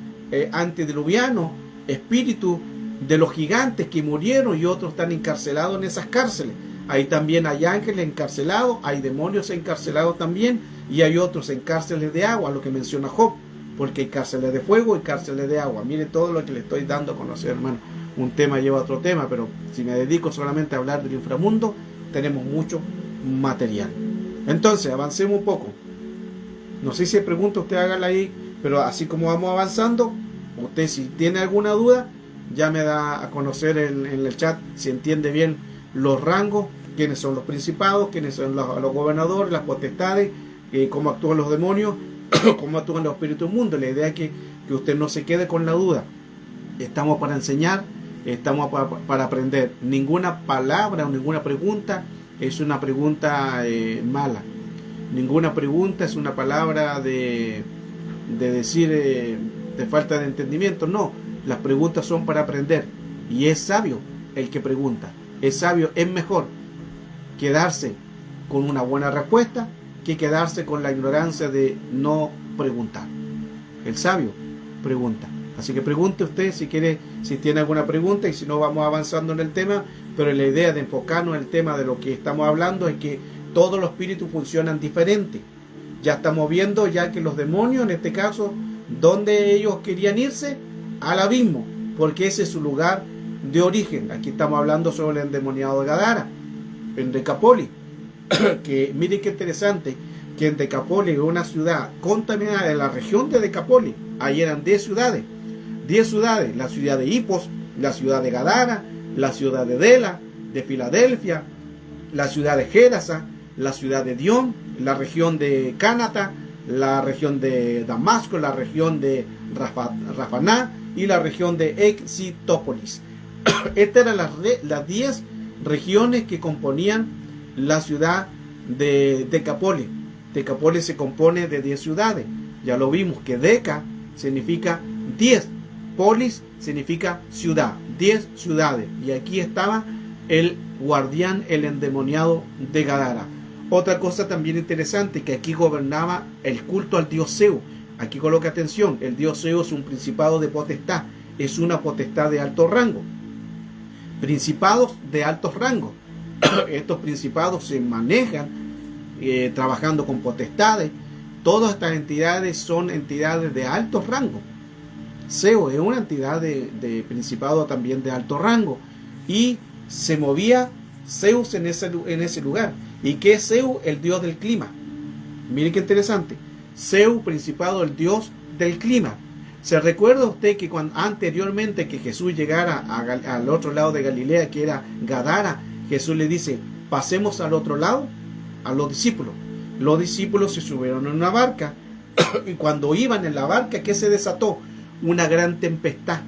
antediluvianos, espíritus de los gigantes que murieron y otros están encarcelados en esas cárceles. Ahí también hay ángeles encarcelados, hay demonios encarcelados también, y hay otros en cárceles de agua, lo que menciona Job, porque hay cárceles de fuego y cárceles de agua. Mire todo lo que le estoy dando a conocer, hermano. Un tema lleva a otro tema, pero si me dedico solamente a hablar del inframundo, tenemos mucho material. Entonces, avancemos un poco. No sé si hay preguntas, usted hágala ahí, pero así como vamos avanzando, usted si tiene alguna duda, ya me da a conocer en el chat si entiende bien los rangos, quiénes son los principados, quiénes son los gobernadores, las potestades, cómo actúan los demonios, cómo actúan los espíritus inmundos. La idea es que usted no se quede con la duda. Estamos para enseñar, estamos para aprender. Ninguna palabra o ninguna pregunta es una pregunta mala. Ninguna pregunta es una palabra de decir de falta de entendimiento. No, las preguntas son para aprender. Y es sabio el que pregunta. Es sabio, es mejor quedarse con una buena respuesta que quedarse con la ignorancia de no preguntar. El sabio pregunta. Así que pregunte usted si quiere, si tiene alguna pregunta, y si no, vamos avanzando en el tema. Pero la idea de enfocarnos en el tema de lo que estamos hablando es que todos los espíritus funcionan diferente. Ya estamos viendo ya que los demonios, en este caso, donde ellos querían irse, al abismo, porque ese es su lugar de origen. Aquí estamos hablando sobre el endemoniado de Gadara, en Decápolis, que miren qué interesante, que en Decápolis, una ciudad contaminada de la región de Decápolis, ahí eran 10 ciudades, la ciudad de Hipos, la ciudad de Gadara, la ciudad de Dela, de Filadelfia, la ciudad de Gerasa, la ciudad de Dion, la región de Cánata, la región de Damasco, la región de Rafaná y la región de Exitópolis. Estas eran las 10 regiones que componían la ciudad de Decápolis. Decápolis se compone de 10 ciudades. Ya lo vimos que Deca significa 10, polis significa ciudad, 10 ciudades. Y aquí estaba el guardián, el endemoniado de Gadara. Otra cosa también interesante, que aquí gobernaba el culto al dios Zeus. Aquí coloca atención, el dios Zeus es un principado de potestad, es una potestad de alto rango. Principados de altos rangos. Estos principados se manejan trabajando con potestades. Todas estas entidades son entidades de alto rango. Zeus es una entidad de principado también de alto rango. Y se movía Zeus en ese lugar. ¿Y qué es Zeus? El dios del clima. Miren qué interesante. Zeus, principado, el dios del clima. ¿Se recuerda usted que anteriormente que Jesús llegara al otro lado de Galilea, que era Gadara, Jesús le dice, pasemos al otro lado? A los discípulos. Los discípulos se subieron en una barca y cuando iban en la barca, ¿qué se desató? Una gran tempestad.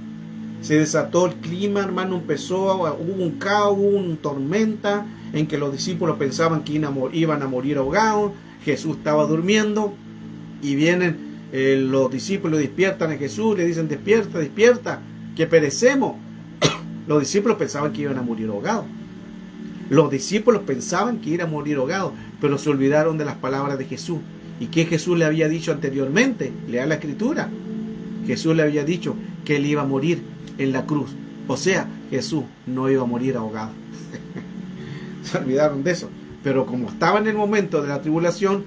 Se desató el clima, hermano, hubo un caos, hubo una tormenta en que los discípulos pensaban que iban a morir ahogados. Jesús estaba durmiendo y vienen los discípulos, despiertan a Jesús, le dicen, despierta, despierta, que perecemos. Los discípulos pensaban que iban a morir ahogados. Los discípulos pensaban que iban a morir ahogados, pero se olvidaron de las palabras de Jesús. ¿Y qué Jesús le había dicho anteriormente? Lea la escritura. Jesús le había dicho que él iba a morir en la cruz. O sea, Jesús no iba a morir ahogado. Se olvidaron de eso. Pero como estaba en el momento de la tribulación,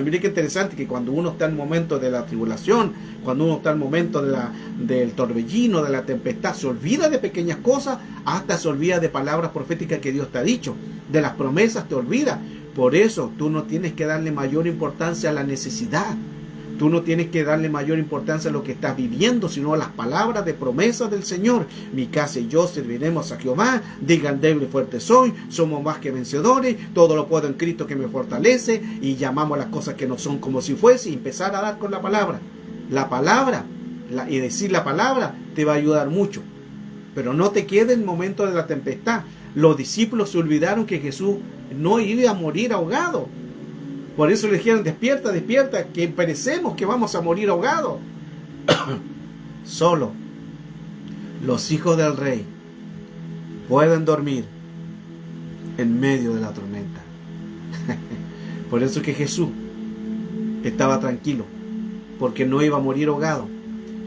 mire qué interesante que cuando uno está en el momento de la tribulación, cuando uno está en el momento del torbellino, de la tempestad, se olvida de pequeñas cosas, hasta se olvida de palabras proféticas que Dios te ha dicho, de las promesas te olvida. Por eso tú no tienes que darle mayor importancia a la necesidad. Tú no tienes que darle mayor importancia a lo que estás viviendo, sino a las palabras de promesa del Señor. Mi casa y yo serviremos a Jehová. Digan, débil y fuerte soy. Somos más que vencedores. Todo lo puedo en Cristo que me fortalece. Y llamamos a las cosas que no son como si fuese. Y empezar a dar con la palabra. La palabra y decir la palabra te va a ayudar mucho. Pero no te quede en el momento de la tempestad. Los discípulos se olvidaron que Jesús no iba a morir ahogado. Por eso le dijeron, despierta, despierta, que perecemos, que vamos a morir ahogados. Solo los hijos del rey pueden dormir en medio de la tormenta. Por eso que Jesús estaba tranquilo, porque no iba a morir ahogado.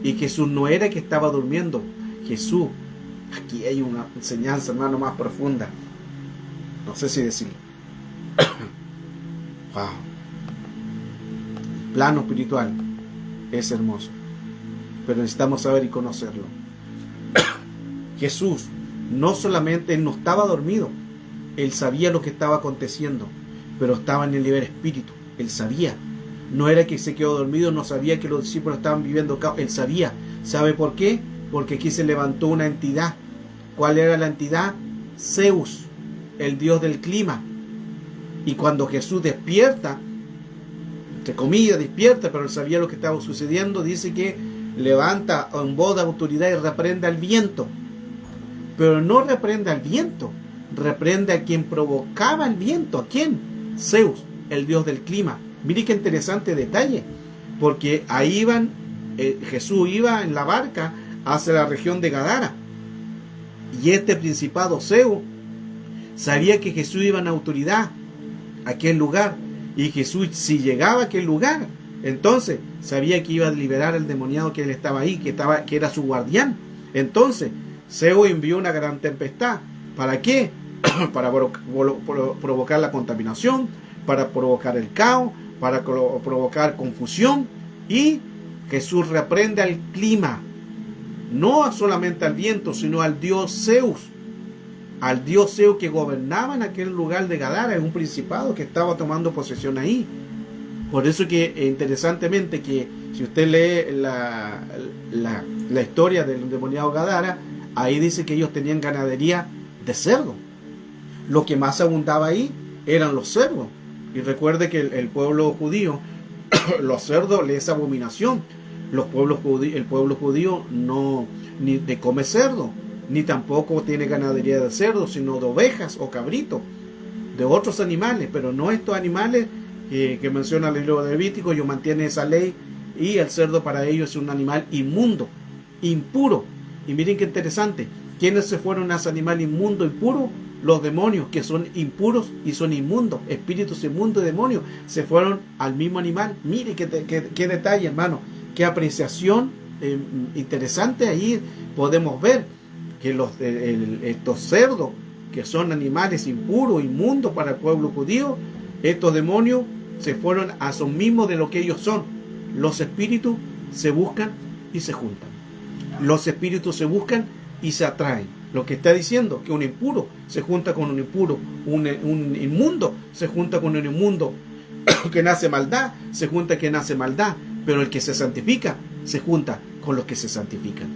Y Jesús no era que estaba durmiendo. Jesús, aquí hay una enseñanza, hermano, más profunda. No sé si decirlo. Wow. Plano espiritual es hermoso, pero necesitamos saber y conocerlo. Jesús no solamente no estaba dormido, él sabía lo que estaba aconteciendo, pero estaba en el nivel espíritu. Él sabía, no era que se quedó dormido, no sabía que los discípulos estaban viviendo caos. Él sabía. ¿Sabe por qué? Porque aquí se levantó una entidad. ¿Cuál era la entidad? Zeus, el dios del clima. Y cuando Jesús despierta, entre comillas despierta, pero él sabía lo que estaba sucediendo, dice que levanta en voz de autoridad y reprende al viento. Pero no reprende al viento, reprende a quien provocaba el viento. ¿A quién? Zeus, el dios del clima. Mire qué interesante detalle, porque ahí Jesús iba en la barca hacia la región de Gadara, y este principado Zeus sabía que Jesús iba en autoridad a aquel lugar, y Jesús, si llegaba a aquel lugar, entonces sabía que iba a liberar al demoniado que él estaba ahí, que era su guardián. Entonces Zeus envió una gran tempestad. ¿Para qué? Para provocar la contaminación, para provocar el caos, para provocar confusión. Y Jesús reprende al clima, no solamente al viento, sino al dios Zeus. Al dios Zeus que gobernaba en aquel lugar de Gadara, en un principado que estaba tomando posesión ahí. Por eso que interesantemente que si usted lee la historia del endemoniado Gadara, ahí dice que ellos tenían ganadería de cerdo. Lo que más abundaba ahí eran los cerdos. Y recuerde que el pueblo judío, los cerdos les es abominación. El pueblo judío no ni te come cerdo, ni tampoco tiene ganadería de cerdo, sino de ovejas o cabritos, de otros animales, pero no estos animales que menciona el libro de Levítico. Ellos mantienen esa ley, y el cerdo para ellos es un animal inmundo, impuro. Y miren qué interesante, ¿quiénes se fueron a ese animal inmundo, impuro? Los demonios, que son impuros y son inmundos, espíritus inmundos y demonios, se fueron al mismo animal. Mire qué detalle, hermano, qué apreciación interesante. Ahí podemos ver que estos cerdos, que son animales impuros, inmundos para el pueblo judío, estos demonios se fueron a esos mismos de lo que ellos son. Los espíritus se buscan y se juntan. Los espíritus se buscan y se atraen. Lo que está diciendo, que un impuro se junta con un impuro, un inmundo se junta con un inmundo, que nace maldad se junta que nace maldad, pero el que se santifica se junta con los que se santifican.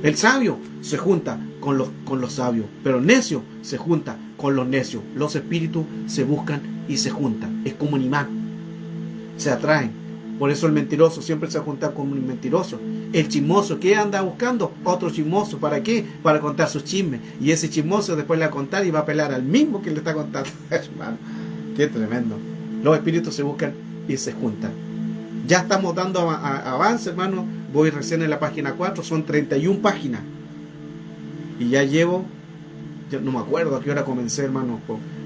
El sabio se junta con los sabios, pero el necio se junta con los necios. Los espíritus se buscan y se juntan. Es como un imán, se atraen. Por eso el mentiroso siempre se va a juntar con un mentiroso. El chismoso, ¿qué anda buscando? Otro chismoso. ¿Para qué? Para contar sus chismes. Y ese chismoso después le va a contar y va a apelar al mismo que le está contando. Hermano, qué tremendo. Los espíritus se buscan y se juntan. Ya estamos dando avance, hermano. Voy recién en la página 4. Son 31 páginas. Y ya llevo, yo no me acuerdo a qué hora comencé, hermano.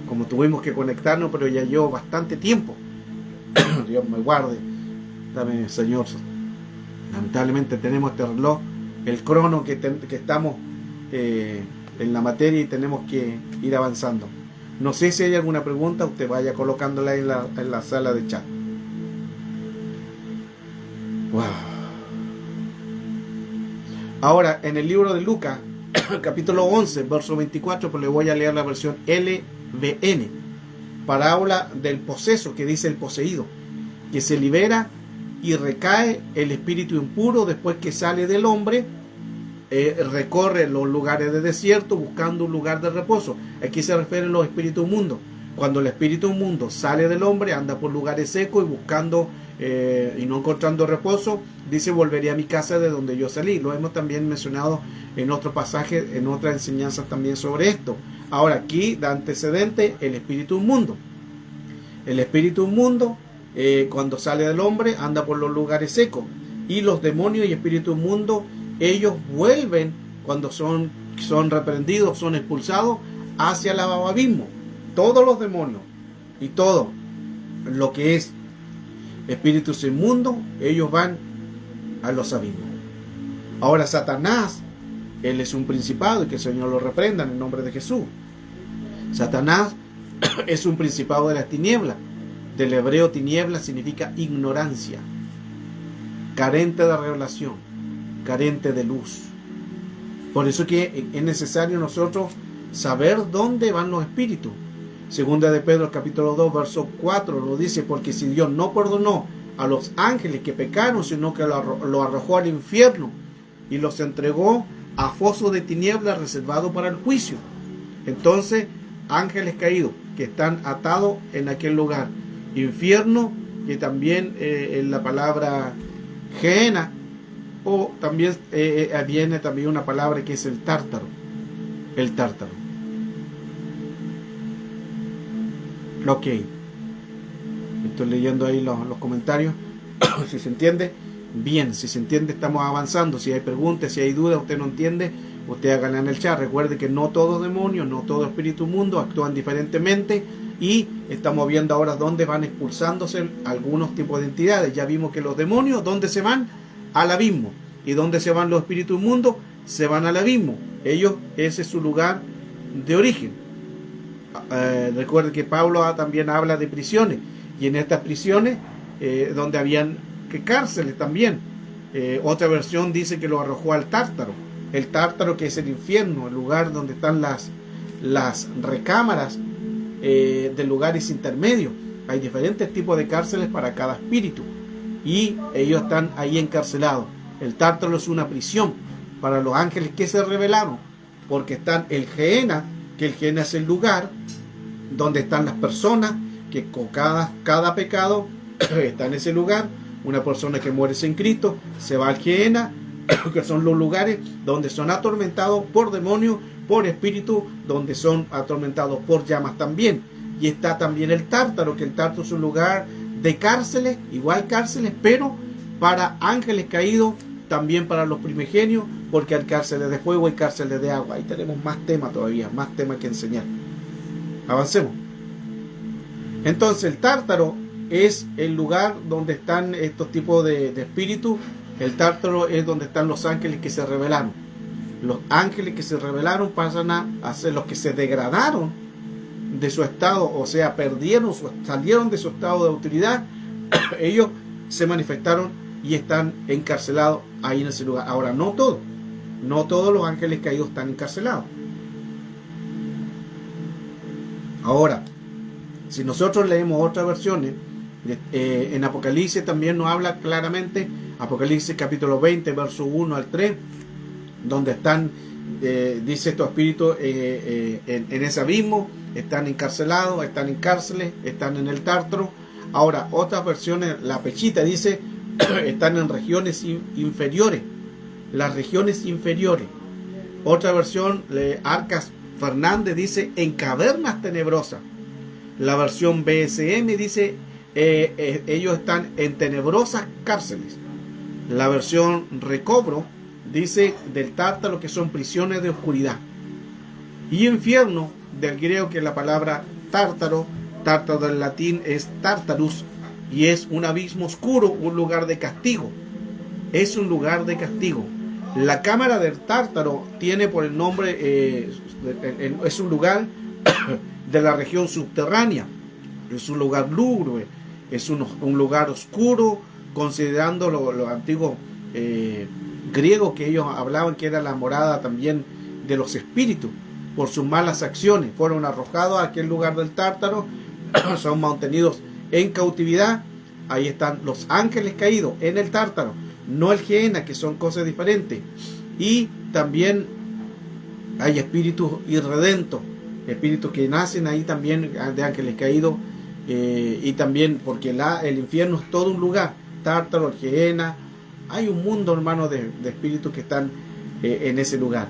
Como tuvimos que conectarnos, pero ya llevo bastante tiempo. Dios me guarde. Dame, Señor. Lamentablemente tenemos este reloj, el crono que estamos en la materia y tenemos que ir avanzando. No sé si hay alguna pregunta, usted vaya colocándola en la sala de chat. Wow. Ahora, en el libro de Lucas, capítulo 11, verso 24, pues le voy a leer la versión LBN. Parábola del poseso, que dice el poseído, que se libera y recae el espíritu impuro después que sale del hombre, recorre los lugares de desierto buscando un lugar de reposo. Aquí se refieren los espíritus inmundos. Cuando el espíritu inmundo sale del hombre, anda por lugares secos y buscando y no encontrando reposo, dice: volveré a mi casa de donde yo salí. Lo hemos también mencionado en otro pasaje, en otras enseñanzas también sobre esto. Ahora, aquí da antecedente el espíritu inmundo. El espíritu inmundo, cuando sale del hombre, anda por los lugares secos. Y los demonios y espíritus inmundos, ellos vuelven cuando son reprendidos, son expulsados hacia el abismo. Todos los demonios y todo lo que es espíritus inmundos, ellos van a los abismos. Ahora, Satanás, él es un principado, y que el Señor lo reprenda en el nombre de Jesús. Satanás es un principado de las tinieblas. Del hebreo tiniebla significa ignorancia, carente de revelación, carente de luz. Por eso que es necesario nosotros saber dónde van los espíritus. Segunda de Pedro capítulo 2 verso 4 lo dice: porque si Dios no perdonó a los ángeles que pecaron, sino que lo arrojó al infierno y los entregó a foso de tinieblas reservado para el juicio. Entonces, ángeles caídos que están atados en aquel lugar. Infierno, que también en la palabra Gehenna, o también viene también una palabra que es el tártaro. El tártaro. Ok. Estoy leyendo ahí los comentarios. Si se entiende, bien. Si se entiende, estamos avanzando. Si hay preguntas, si hay dudas, usted no entiende, usted háganla en el chat. Recuerde que no todo demonio, no todo espíritu inmundo actúan diferentemente. Y estamos viendo ahora dónde van expulsándose algunos tipos de entidades. Ya vimos que los demonios, ¿dónde se van? Al abismo. ¿Y dónde se van los espíritus inmundos? Se van al abismo. Ellos, ese es su lugar de origen. Recuerden que Pablo también habla de prisiones. Y en estas prisiones, donde habían cárceles también. Otra versión dice que lo arrojó al tártaro. El tártaro, que es el infierno, el lugar donde están las recámaras de lugares intermedios. Hay diferentes tipos de cárceles para cada espíritu y ellos están ahí encarcelados. El tártaro es una prisión para los ángeles que se rebelaron, porque están el Gehenna, que el Gehenna es el lugar donde están las personas que con cada pecado está en ese lugar. Una persona que muere sin Cristo se va al Gehenna, que son los lugares donde son atormentados por demonios, por espíritu, donde son atormentados por llamas también. Y está también el tártaro, que el tártaro es un lugar de cárceles, igual cárceles, pero para ángeles caídos, también para los primigenios, porque hay cárceles de fuego y cárceles de agua. Ahí tenemos más temas todavía, más temas que enseñar. Avancemos. Entonces, el tártaro es el lugar donde están estos tipos de espíritus. El tártaro es donde están los ángeles que se rebelaron. Los ángeles que se rebelaron pasan a ser los que se degradaron de su estado, o sea, salieron de su estado de autoridad. Ellos se manifestaron y están encarcelados ahí en ese lugar. Ahora, no todos los ángeles caídos están encarcelados. Ahora, si nosotros leemos otras versiones, en Apocalipsis también nos habla claramente, Apocalipsis capítulo 20, verso 1 al 3, donde están, dice estos espíritus en ese abismo, están encarcelados, están en cárceles, están en el tártaro. Ahora, otras versiones, la Pechita dice, están en regiones inferiores, las regiones inferiores. Otra versión, Arcas Fernández dice, en cavernas tenebrosas. La versión BSM dice, ellos están en tenebrosas cárceles. La versión Recobro dice del tártaro que son prisiones de oscuridad. Y infierno, del griego, que es la palabra tártaro del latín es tartarus, y es un abismo oscuro, un lugar de castigo. Es un lugar de castigo. La cámara del tártaro tiene por el nombre, es un lugar de la región subterránea, es un lugar lúgubre, es un lugar oscuro, considerando los antiguos griegos, que ellos hablaban que era la morada también de los espíritus. Por sus malas acciones fueron arrojados a aquel lugar del Tártaro, son mantenidos en cautividad. Ahí están los ángeles caídos en el Tártaro, no el Gehenna, que son cosas diferentes. Y también hay espíritus irredentos, espíritus que nacen ahí también de ángeles caídos, y también porque el infierno es todo un lugar, Tártaro, el Gehenna, hay un mundo, hermano, de espíritus que están en ese lugar.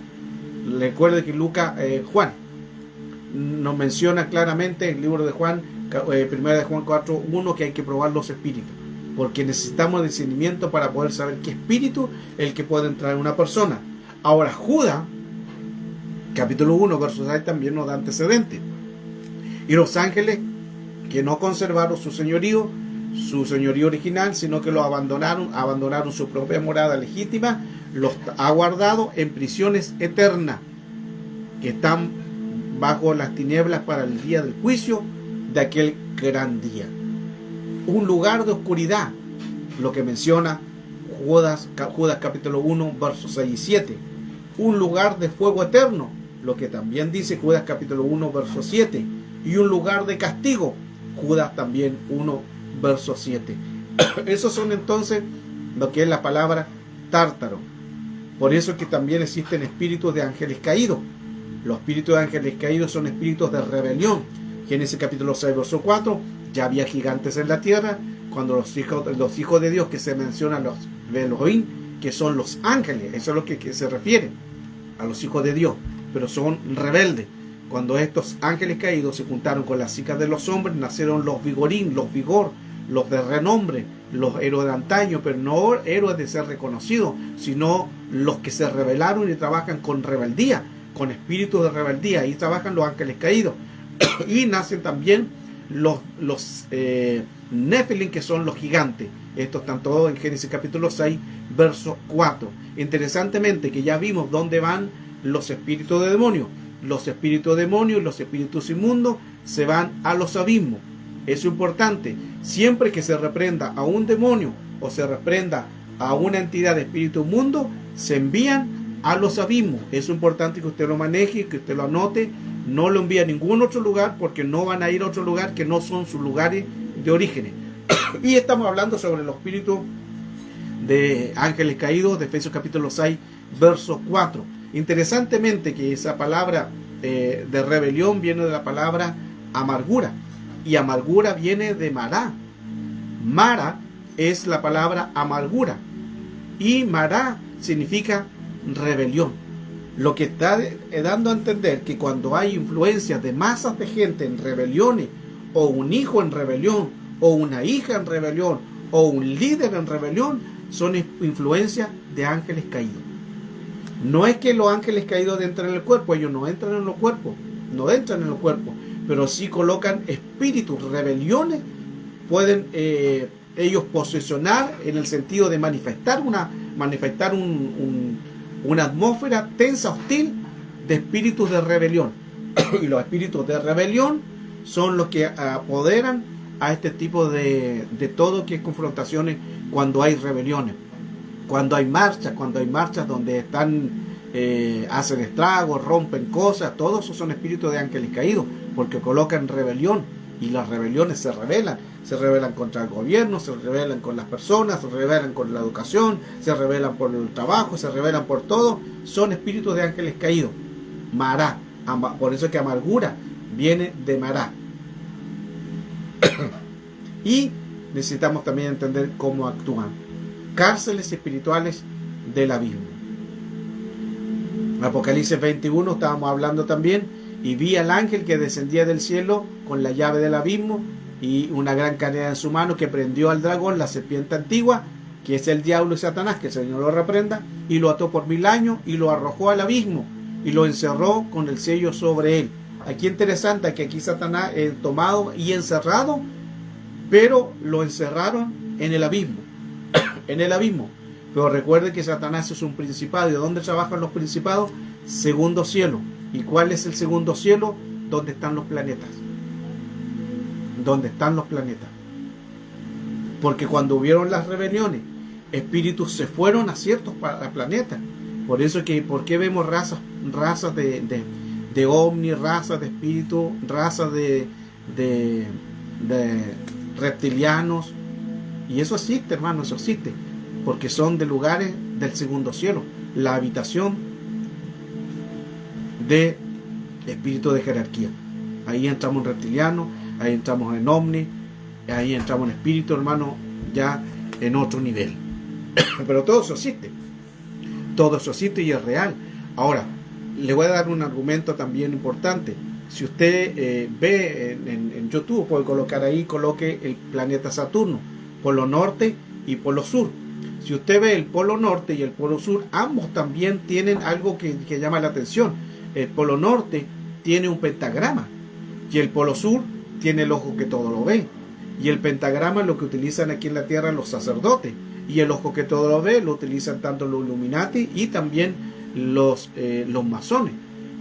Recuerde que Juan nos menciona claramente en el libro de Juan, 1 de Juan 4:1, que hay que probar los espíritus, porque necesitamos discernimiento para poder saber qué espíritu es el que puede entrar en una persona. Ahora, Judas, capítulo 1, verso 6, también nos da antecedentes. Y los ángeles que no conservaron su señorío original, sino que lo abandonaron su propia morada legítima, los ha guardado en prisiones eternas, que están bajo las tinieblas para el día del juicio de aquel gran día. Un lugar de oscuridad, lo que menciona Judas capítulo 1, versos 6 y 7. Un lugar de fuego eterno, lo que también dice Judas capítulo 1, verso 7. Y un lugar de castigo, Judas también 1, verso 7. Esos son entonces lo que es la palabra Tártaro. Por eso es que también existen espíritus de ángeles caídos. Los espíritus de ángeles caídos son espíritus de rebelión. Génesis capítulo 6, verso 4. Ya había gigantes en la tierra, cuando los hijos de Dios, que se mencionan los Elohim, que son los ángeles, eso es lo que se refiere a los hijos de Dios, pero son rebeldes. Cuando estos ángeles caídos se juntaron con las hijas de los hombres, nacieron los vigorín, los vigor, los de renombre, los héroes de antaño, pero no héroes de ser reconocidos, sino los que se rebelaron y trabajan con rebeldía, con espíritus de rebeldía. Ahí trabajan los ángeles caídos. Y nacen también los Nefilim, que son los gigantes. Estos están todos en Génesis capítulo 6, verso 4. Interesantemente, que ya vimos dónde van los espíritus de demonios. Los espíritus de demonios y los espíritus inmundos se van a los abismos. Es importante, siempre que se reprenda a un demonio o se reprenda a una entidad de espíritu inmundo, se envían a los abismos. Es importante que usted lo maneje, que usted lo anote. No lo envía a ningún otro lugar, porque no van a ir a otro lugar que no son sus lugares de origen. Y estamos hablando sobre los espíritus de ángeles caídos, de Efesios capítulo 6, verso 4. Interesantemente que esa palabra de rebelión viene de la palabra amargura, y amargura viene de Mará. Mara es la palabra amargura, y Mará significa rebelión. Lo que está dando a entender que cuando hay influencias de masas de gente en rebeliones, o un hijo en rebelión, o una hija en rebelión, o un líder en rebelión, son influencias de ángeles caídos. No es que los ángeles caídos entren en el cuerpo, ellos no entran en los cuerpos, pero sí colocan espíritus, rebeliones, pueden ellos posesionar, en el sentido de manifestar una atmósfera tensa, hostil, de espíritus de rebelión. Y los espíritus de rebelión son los que apoderan a este tipo de todo que es confrontaciones cuando hay rebeliones. Cuando hay marchas donde hacen estragos, rompen cosas, todos esos son espíritus de ángeles caídos, porque colocan rebelión, y las rebeliones se rebelan contra el gobierno, se rebelan con las personas, se rebelan con la educación, se rebelan por el trabajo, se rebelan por todo. Son espíritus de ángeles caídos. Mará, por eso es que amargura viene de Mará. Y necesitamos también entender cómo actúan. Cárceles espirituales del abismo. Apocalipsis 21 estábamos hablando también. Y vi al ángel que descendía del cielo con la llave del abismo y una gran cadena en su mano, que prendió al dragón, la serpiente antigua, que es el diablo y Satanás, que el Señor lo reprenda, y lo ató por 1000 años y lo arrojó al abismo y lo encerró con el sello sobre él. Aquí interesante que aquí Satanás es tomado y encerrado, pero lo encerraron en el abismo. En el abismo. Pero recuerde que Satanás es un principado. ¿Y dónde trabajan los principados? Segundo cielo. ¿Y cuál es el segundo cielo? ¿Dónde están los planetas? ¿Dónde están los planetas? Porque cuando hubieron las rebeliones, espíritus se fueron a ciertos planetas. Por eso que, ¿por qué vemos razas de ovni, razas de espíritus, razas de reptilianos? Y eso existe, hermano, eso existe. Porque son de lugares del segundo cielo, la habitación de espíritus de jerarquía. Ahí entramos en reptilianos, ahí entramos en ovni, ahí entramos en espíritu, hermano, ya en otro nivel. Pero todo eso existe. Todo eso existe y es real. Ahora, le voy a dar un argumento también importante. Si usted ve en YouTube, puede colocar ahí, coloque el planeta Saturno, polo norte y polo sur. Si usted ve el polo norte y el polo sur, ambos también tienen algo que llama la atención. El polo norte tiene un pentagrama y el polo sur tiene el ojo que todo lo ve. Y el pentagrama es lo que utilizan aquí en la tierra los sacerdotes, y el ojo que todo lo ve lo utilizan tanto los Illuminati y también los masones.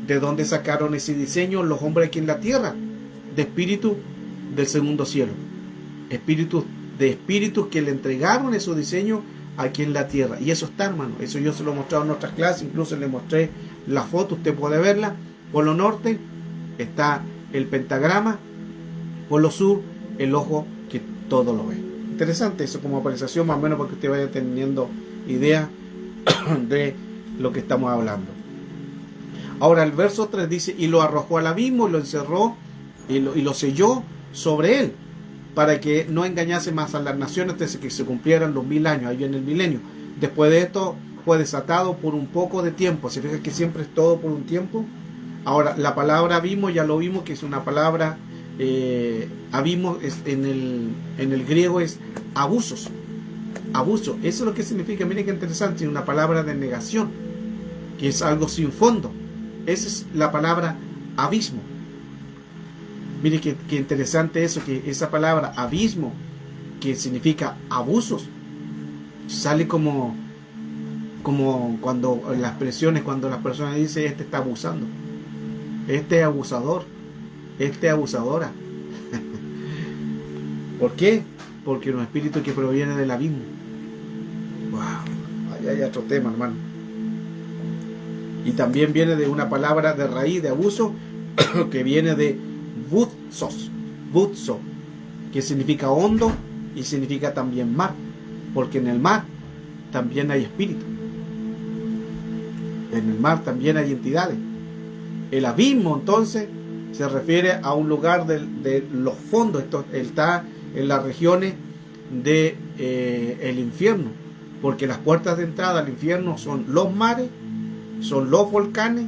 ¿De dónde sacaron ese diseño los hombres aquí en la tierra? De espíritus del segundo cielo, espíritus que le entregaron esos diseños aquí en la tierra. Y eso está, hermano, eso yo se lo he mostrado en otras clases, incluso le mostré la foto, usted puede verla. Polo norte está el pentagrama, polo sur el ojo que todo lo ve. Interesante eso como apreciación, más o menos, para que usted vaya teniendo idea de lo que estamos hablando. Ahora el verso 3 dice: y lo arrojó al abismo y lo encerró y lo selló sobre él, para que no engañase más a las naciones desde que se cumplieran los 1000 años. Ahí viene el milenio. Después de esto fue desatado por un poco de tiempo. ¿Se fija que siempre es todo por un tiempo? Ahora, la palabra abismo ya lo vimos que es una palabra, abismo es, en el griego es abusos. Abuso, eso es lo que significa. Miren qué interesante, una palabra de negación, que es algo sin fondo. Esa es la palabra abismo. Mire qué interesante eso, que esa palabra abismo, que significa abusos, sale como cuando las expresiones, cuando las personas dicen: este está abusando, este es abusador, este es abusadora. ¿Por qué? Porque es un espíritu que proviene del abismo. Wow, ahí hay otro tema, hermano. Y también viene de una palabra de raíz de abuso que viene de butzo, que significa hondo y significa también mar, porque en el mar también hay espíritu, en el mar también hay entidades. El abismo entonces se refiere a un lugar de los fondos. Esto está en las regiones de el infierno, porque las puertas de entrada al infierno son los mares, son los volcanes,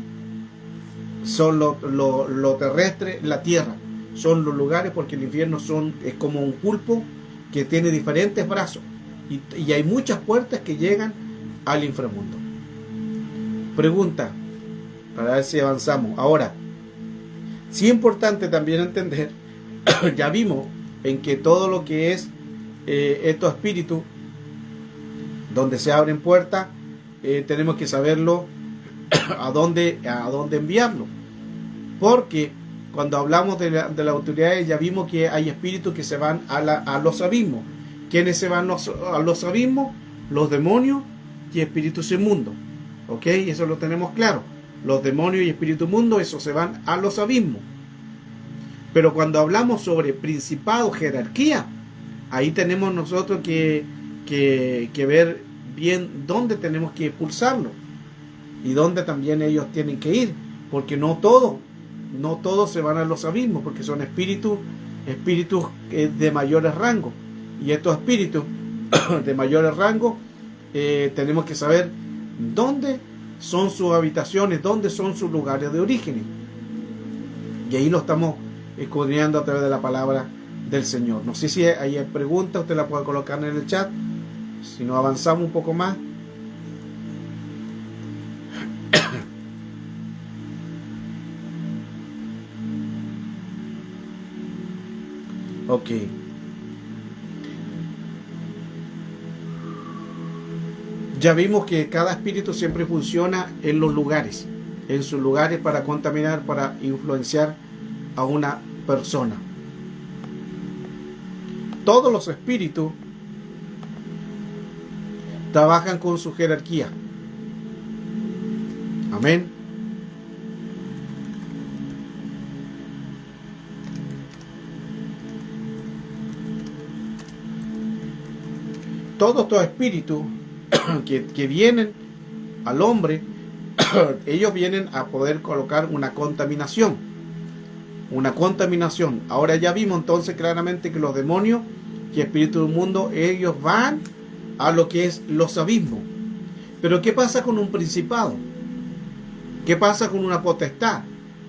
son lo terrestre, la tierra, son los lugares, porque el infierno es como un pulpo que tiene diferentes brazos, y hay muchas puertas que llegan al inframundo. Pregunta, para ver si avanzamos. Ahora, sí es importante también entender, ya vimos en que todo lo que es estos espíritus, donde se abren puertas, tenemos que saberlo a dónde enviarlo, porque cuando hablamos de las autoridades, ya vimos que hay espíritus que se van a los abismos. ¿Quiénes se van a los abismos? Los demonios y espíritus inmundos. ¿Ok? Eso lo tenemos claro. Los demonios y espíritus inmundos, esos se van a los abismos. Pero cuando hablamos sobre principado, jerarquía, ahí tenemos nosotros que ver bien dónde tenemos que expulsarlo y dónde también ellos tienen que ir, porque no todos se van a los abismos, porque son espíritus de mayores rangos, y estos espíritus de mayores rangos tenemos que saber dónde son sus habitaciones, dónde son sus lugares de origen, y ahí lo estamos escudriñando a través de la palabra del Señor. No sé si hay preguntas, usted la puede colocar en el chat, si no avanzamos un poco más. Ok. Ya vimos que cada espíritu siempre funciona en los lugares. en sus lugares para contaminar, para influenciar a una persona. Todos los espíritus trabajan con su jerarquía. Amén. Todos estos espíritus que vienen al hombre, ellos vienen a poder colocar una contaminación. Una contaminación. Ahora ya vimos entonces claramente que los demonios y espíritus del mundo, ellos van a lo que es los abismos. Pero ¿qué pasa con un principado? ¿Qué pasa con una potestad?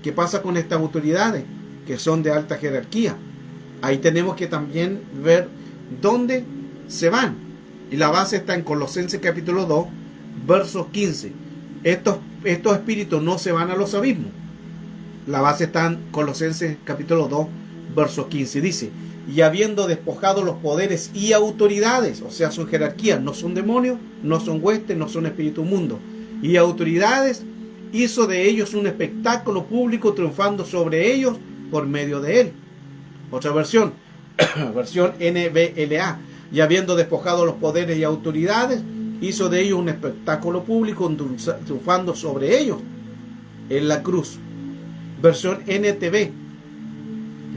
¿Qué pasa con estas autoridades que son de alta jerarquía? Ahí tenemos que también ver dónde se van. Y la base está en Colosenses capítulo 2, versos 15. Estos espíritus no se van a los abismos. La base está en Colosenses capítulo 2, versos 15. Dice, y habiendo despojado los poderes y autoridades, o sea, su jerarquía, no son demonios, no son huestes, no son espíritus mundos, y autoridades, hizo de ellos un espectáculo público, triunfando sobre ellos por medio de él. Otra versión, versión NBLA, y habiendo despojado los poderes y autoridades, hizo de ellos un espectáculo público, triunfando sobre ellos en la cruz. Versión NTV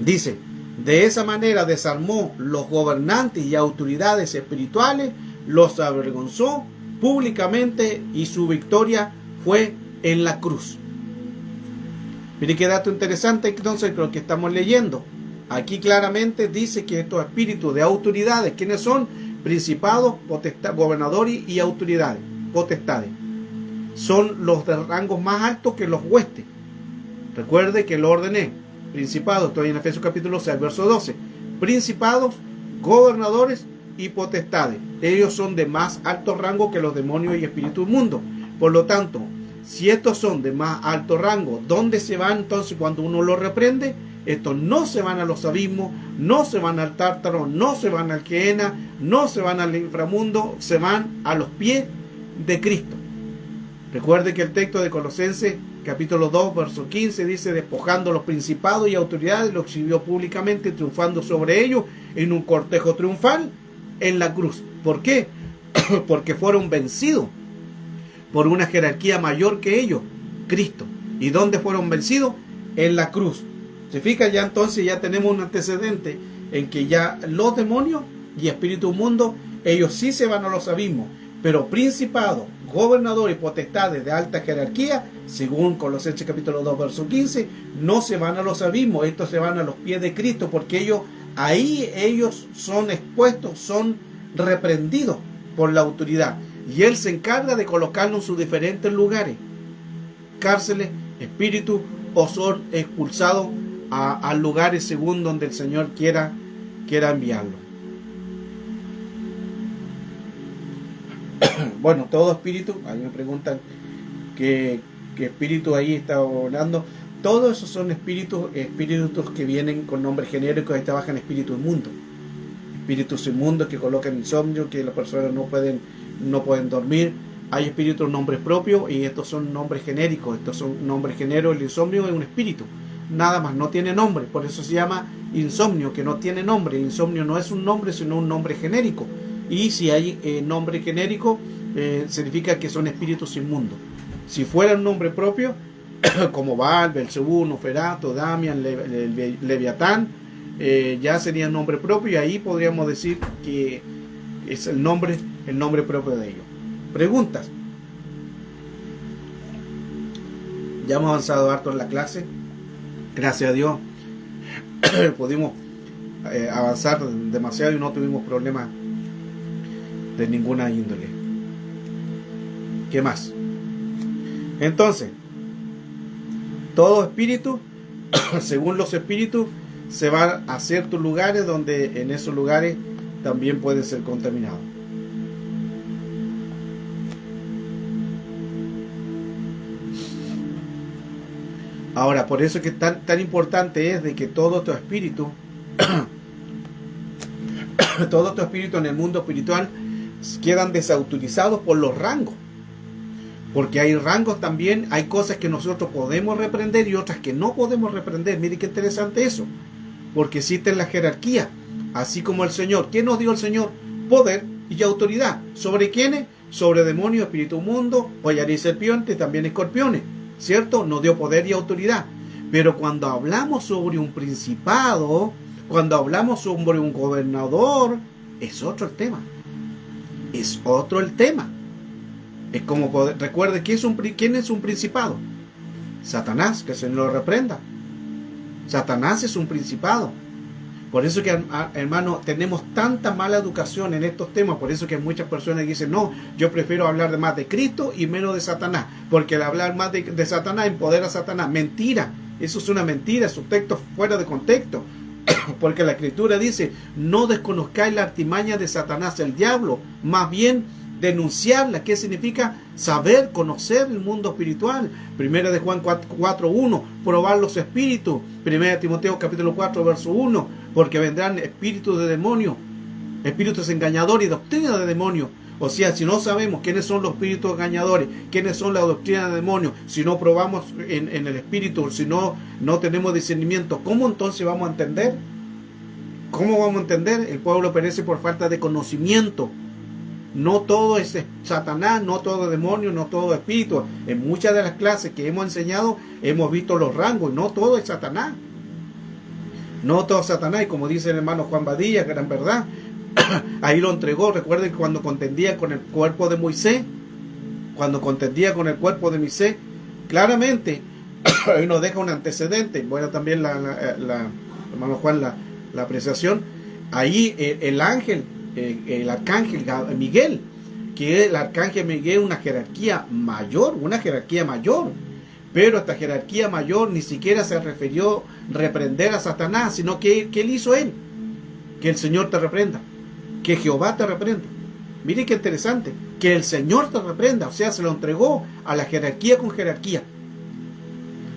dice, de esa manera desarmó los gobernantes y autoridades espirituales, los avergonzó públicamente y su victoria fue en la cruz. Mire qué dato interesante entonces lo que estamos leyendo. Aquí claramente dice que estos espíritus de autoridades, ¿quiénes son? Principados, gobernadores y autoridades, potestades. Son los de rangos más altos que los huestes. Recuerde que lo ordené. Principados, estoy en Efesios capítulo 6, verso 12. Principados, gobernadores y potestades. Ellos son de más alto rango que los demonios y espíritus mundos. Por lo tanto, si estos son de más alto rango, ¿dónde se van entonces cuando uno los reprende? Estos no se van a los abismos, no se van al Tártaro, no se van al Gehenna, no se van al inframundo, se van a los pies de Cristo. Recuerde que el texto de Colosenses capítulo 2, verso 15 dice, despojando los principados y autoridades, lo exhibió públicamente, triunfando sobre ellos en un cortejo triunfal en la cruz. ¿Por qué? Porque fueron vencidos por una jerarquía mayor que ellos, Cristo. ¿Y dónde fueron vencidos? En la cruz. ¿Se fija? Ya entonces ya tenemos un antecedente en que ya los demonios y espíritus mundos, ellos sí se van a los abismos, pero principados, gobernadores y potestades de alta jerarquía, según Colosenses capítulo 2, verso 15, no se van a los abismos, estos se van a los pies de Cristo, porque ellos son expuestos, son reprendidos por la autoridad, y Él se encarga de colocarlos en sus diferentes lugares, cárceles, espíritus, o son expulsados a lugares según donde el Señor quiera enviarlos. Bueno, todo espíritu, a mí me preguntan qué espíritu ahí está hablando. Todos esos son espíritus que vienen con nombres genéricos. Ahí trabajan espíritus inmundos. Espíritus inmundos que colocan insomnio, que las personas no pueden dormir. Hay espíritus nombres propios y estos son nombres genéricos. Estos son nombres genéricos. El insomnio es un espíritu. Nada más, no tiene nombre. Por eso se llama insomnio, que no tiene nombre. El insomnio no es un nombre, sino un nombre genérico. Y si hay nombre genérico, significa que son espíritus inmundos. Si fuera un nombre propio, como Baal, Belcebú, Noferato, Damián, Leviatán, ya sería un nombre propio y ahí podríamos decir que es el nombre propio de ellos. Preguntas. Ya hemos avanzado harto en la clase. Gracias a Dios pudimos avanzar demasiado y no tuvimos problemas de ninguna índole. ¿Qué más? Entonces, todo espíritu, según los espíritus, se va a ciertos lugares donde en esos lugares también pueden ser contaminados. Ahora, por eso que tan importante es de que todo tu espíritu en el mundo espiritual quedan desautorizados por los rangos. Porque hay rangos también, hay cosas que nosotros podemos reprender y otras que no podemos reprender. Mire qué interesante eso. Porque existe la jerarquía, así como el Señor. ¿Qué nos dio el Señor? Poder y autoridad. ¿Sobre quiénes? Sobre demonios, espíritu mundo, hollares y serpientes, también escorpiones. ¿Cierto? Nos dio poder y autoridad. Pero cuando hablamos sobre un principado, cuando hablamos sobre un gobernador, es otro el tema. Es otro el tema. Es como poder, recuerde, ¿quién es un principado? Satanás, que se lo reprenda. Satanás es un principado. Por eso que, hermano, tenemos tanta mala educación en estos temas. Por eso que muchas personas dicen, no, yo prefiero hablar más de Cristo y menos de Satanás. Porque al hablar más de Satanás empodera a Satanás. Mentira. Eso es una mentira. Es un texto fuera de contexto. Porque la Escritura dice, no desconozcáis la artimaña de Satanás, el diablo. Más bien, denunciarla. ¿Qué significa? Saber, conocer el mundo espiritual. Primera de Juan 4:1, probar los espíritus. Primera de Timoteo capítulo 4 verso 1, porque vendrán espíritus de demonios, espíritus engañadores y doctrina de demonios. O sea, si no sabemos quiénes son los espíritus engañadores, quiénes son la doctrina de demonios, si no probamos en el espíritu, si no tenemos discernimiento, ¿cómo entonces vamos a entender? ¿Cómo vamos a entender? El pueblo perece por falta de conocimiento. No todo es Satanás, no todo es demonio, no todo es espíritu. En muchas de las clases que hemos enseñado, hemos visto los rangos. No todo es Satanás. No todo es Satanás. Y como dice el hermano Juan Badilla, que era en verdad, ahí lo entregó. Recuerden que cuando contendía con el cuerpo de Moisés, claramente, ahí nos deja un antecedente. Bueno, también hermano Juan, la apreciación. Ahí el arcángel Miguel, que el arcángel Miguel es una jerarquía mayor, pero esta jerarquía mayor ni siquiera se refirió a reprender a Satanás, sino que ¿qué le hizo él? Que el Señor te reprenda, que Jehová te reprenda. Mire qué interesante, que el Señor te reprenda, o sea, se lo entregó a la jerarquía con jerarquía.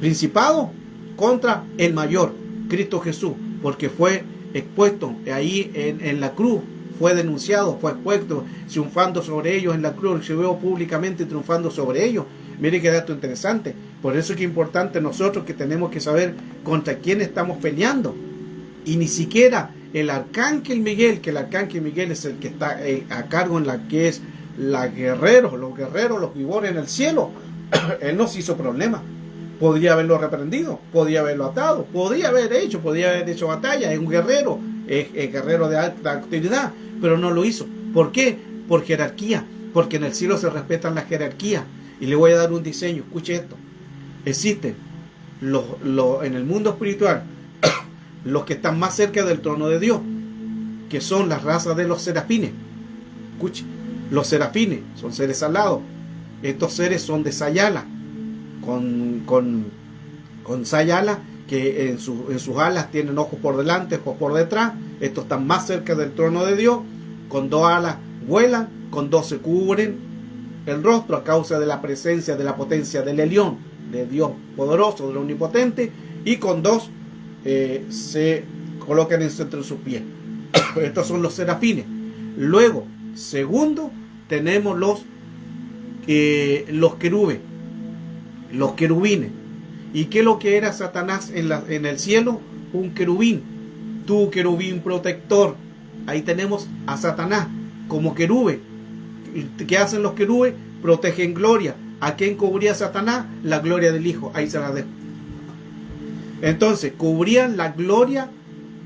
Principado contra el mayor, Cristo Jesús, porque fue expuesto ahí en la cruz. Fue denunciado, fue expuesto, triunfando sobre ellos en la cruz, se vio públicamente triunfando sobre ellos. Mire qué dato interesante. Por eso es que es importante nosotros que tenemos que saber contra quién estamos peleando. Y ni siquiera el arcángel Miguel, que el arcángel Miguel es el que está a cargo en la que es los guerreros, los vivores en el cielo. Él no se hizo problema. Podría haberlo reprendido, podría haberlo atado, podría haber hecho batalla. Es un guerrero, es guerrero de alta autoridad, pero no lo hizo. ¿Por qué? Por jerarquía, porque en el cielo se respetan las jerarquías. Y le voy a dar un diseño, escuche esto. Existen en el mundo espiritual los que están más cerca del trono de Dios, que son las razas de los serafines. Escuche, los serafines son seres alados. Estos seres son de Sayala, con Sayala, que en sus alas tienen ojos por delante, ojos por detrás. Estos están más cerca del trono de Dios. Con 2 alas vuelan, con 2 se cubren el rostro a causa de la presencia, de la potencia del Elión, de Dios poderoso, del omnipotente, y con 2 se colocan entre sus pies. Estos son los serafines. Luego, segundo, tenemos los querubes, los querubines. ¿Y qué es lo que era Satanás en el cielo? Un querubín. Tu querubín protector. Ahí tenemos a Satanás como querube. ¿Qué hacen los querubes? Protegen gloria. ¿A quién cubría Satanás? La gloria del Hijo. Ahí se la dejo. Entonces, cubrían la gloria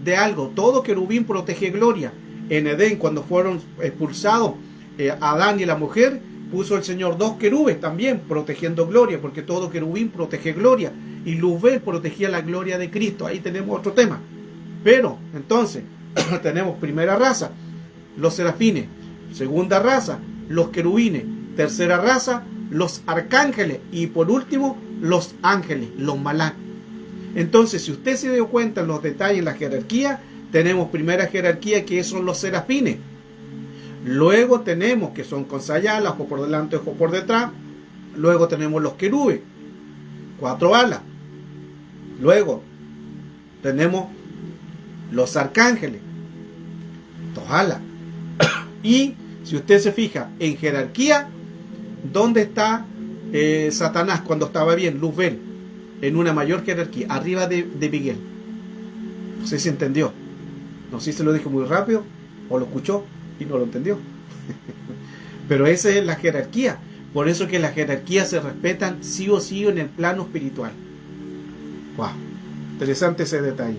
de algo. Todo querubín protege gloria. En Edén, cuando fueron expulsados Adán y la mujer, puso el Señor 2 querubes también, protegiendo gloria, porque todo querubín protege gloria. Y Luzbel protegía la gloria de Cristo. Ahí tenemos otro tema. Pero, entonces, tenemos primera raza, los serafines. Segunda raza, los querubines. Tercera raza, los arcángeles. Y por último, los ángeles, los malak. Entonces, si usted se dio cuenta en los detalles, en la jerarquía, tenemos primera jerarquía que son los serafines. Luego tenemos que son con sayala, ojo por delante, ojo por detrás. Luego tenemos los querubes, 4 alas. Luego tenemos los arcángeles, 2 alas. Y si usted se fija en jerarquía, ¿dónde está Satanás cuando estaba bien, Luzbel, en una mayor jerarquía, arriba de Miguel. No sé si entendió. No sé si se lo dije muy rápido o lo escuchó y no lo entendió. Pero esa es la jerarquía. Por eso que las jerarquías se respetan sí o sí en el plano espiritual. Wow, interesante ese detalle.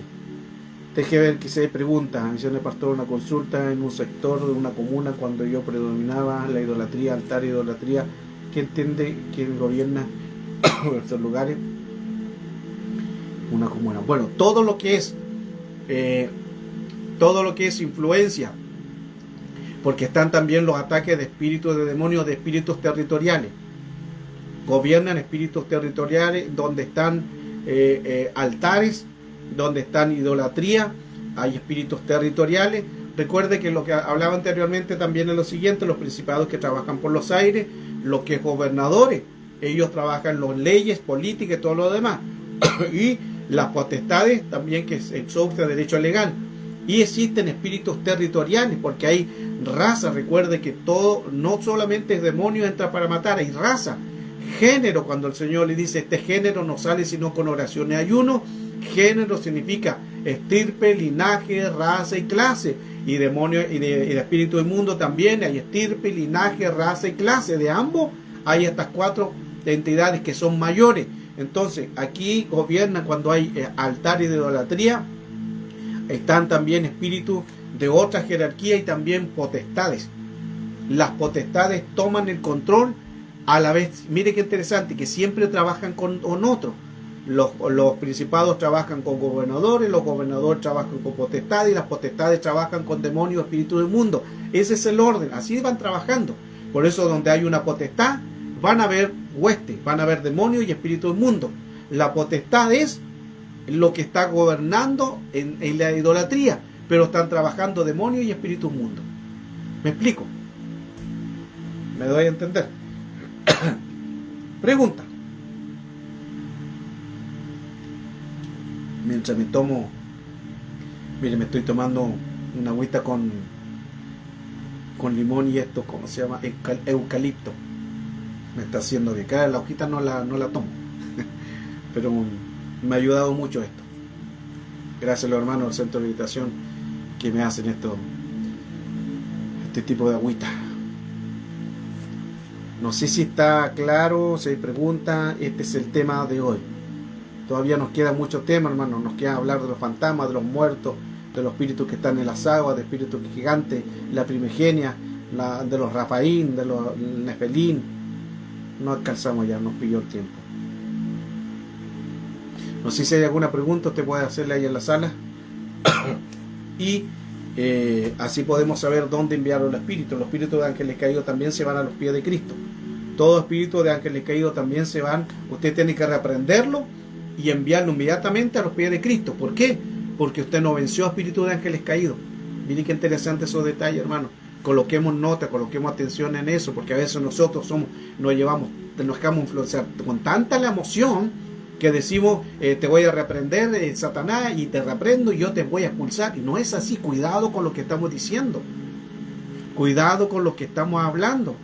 Deje ver que se pregunta, misión de pastor, una consulta en un sector de una comuna cuando yo predominaba la idolatría, altar, idolatría. ¿Qué entiende quién gobierna estos lugares? Una comuna. Bueno, todo lo que es influencia, porque están también los ataques de espíritus de demonios, de espíritus territoriales. Gobiernan espíritus territoriales donde están altares, donde están idolatría, hay espíritus territoriales. Recuerde que lo que hablaba anteriormente también es lo siguiente: los principados que trabajan por los aires, los que gobernadores, ellos trabajan las leyes, políticas y todo lo demás. Y las potestades también, que es obsta derecho legal. Y existen espíritus territoriales, porque hay raza. Recuerde que todo, no solamente es demonio entra para matar, hay raza, género. Cuando el Señor le dice, este género no sale sino con oración y ayuno, género significa estirpe, linaje, raza y clase. Y demonio y de espíritu inmundo también hay estirpe, linaje, raza y clase. De ambos hay estas 4 entidades que son mayores. Entonces aquí gobiernan cuando hay altares de idolatría. Están también espíritus de otra jerarquía y también potestades. Las potestades toman el control a la vez. Mire qué interesante, que siempre trabajan con otros. Los principados trabajan con gobernadores, los gobernadores trabajan con potestades y las potestades trabajan con demonios, espíritus del mundo. Ese es el orden, así van trabajando. Por eso donde hay una potestad van a haber huestes, van a haber demonios y espíritus del mundo. La potestad es lo que está gobernando en la idolatría, pero están trabajando demonios y espíritus del mundo. ¿Me explico? ¿Me doy a entender? Pregunta. Mientras me tomo, mire, me estoy tomando una agüita con limón y esto, ¿cómo se llama? Eucalipto. Me está haciendo bien. Cada la hojita no la tomo. Pero me ha ayudado mucho esto. Gracias a los hermanos del centro de meditación que me hacen este tipo de agüita. No sé si está claro, si hay preguntas. Este es el tema de hoy. Todavía nos queda mucho tema, hermano. Nos queda hablar de los fantasmas, de los muertos, de los espíritus que están en las aguas, de espíritus gigantes, la primigenia, de los Rafaín, de los Nefelín. No alcanzamos ya, nos pilló el tiempo. No sé si hay alguna pregunta, usted puede hacerla ahí en la sala. Y así podemos saber dónde enviar los espíritus. Los espíritus de ángeles caídos también se van a los pies de Cristo. Todo espíritu de ángeles caídos también se van. Usted tiene que reprenderlo y enviarlo inmediatamente a los pies de Cristo. ¿Por qué? Porque usted no venció a espíritu de ángeles caídos. Miren qué interesante esos detalles, hermano. Coloquemos nota, coloquemos atención en eso, porque a veces nosotros nos dejamos influenciar con tanta la emoción que decimos, te voy a reprender, Satanás, y te reprendo y yo te voy a expulsar. Y no es así. Cuidado con lo que estamos diciendo. Cuidado con lo que estamos hablando.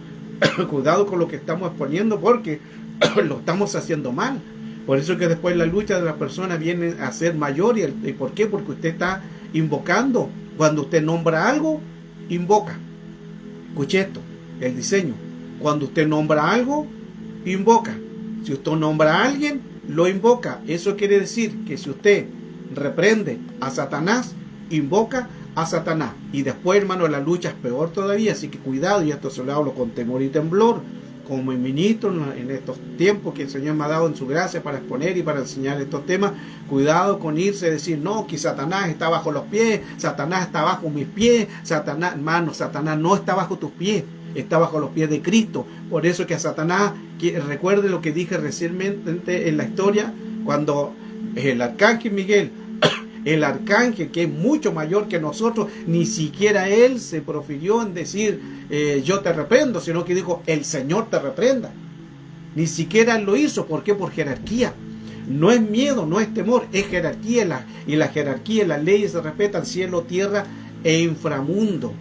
Cuidado con lo que estamos exponiendo, porque lo estamos haciendo mal. Por eso que después la lucha de las personas viene a ser mayor. ¿Y por qué? Porque usted está invocando. Cuando usted nombra algo, invoca. Escuche esto, el diseño. Cuando usted nombra algo, invoca. Si usted nombra a alguien, lo invoca. Eso quiere decir que si usted reprende a Satanás, invoca a Satanás. Y después, hermano, la lucha es peor todavía. Así que cuidado, y esto se lo hablo con temor y temblor, como ministro en estos tiempos que el Señor me ha dado en su gracia para exponer y para enseñar estos temas. Cuidado con irse a decir, no, que Satanás está bajo los pies, Satanás está bajo mis pies. Satanás, hermano, Satanás no está bajo tus pies, está bajo los pies de Cristo. Por eso que a Satanás, recuerde lo que dije recientemente en la historia, cuando el arcángel Miguel, el arcángel que es mucho mayor que nosotros, ni siquiera él se profirió en decir, yo te reprendo, sino que dijo, el Señor te reprenda. Ni siquiera él lo hizo. ¿Por qué? Por jerarquía. No es miedo, no es temor, es jerarquía. Y la jerarquía, las leyes se respetan, cielo, tierra e inframundo.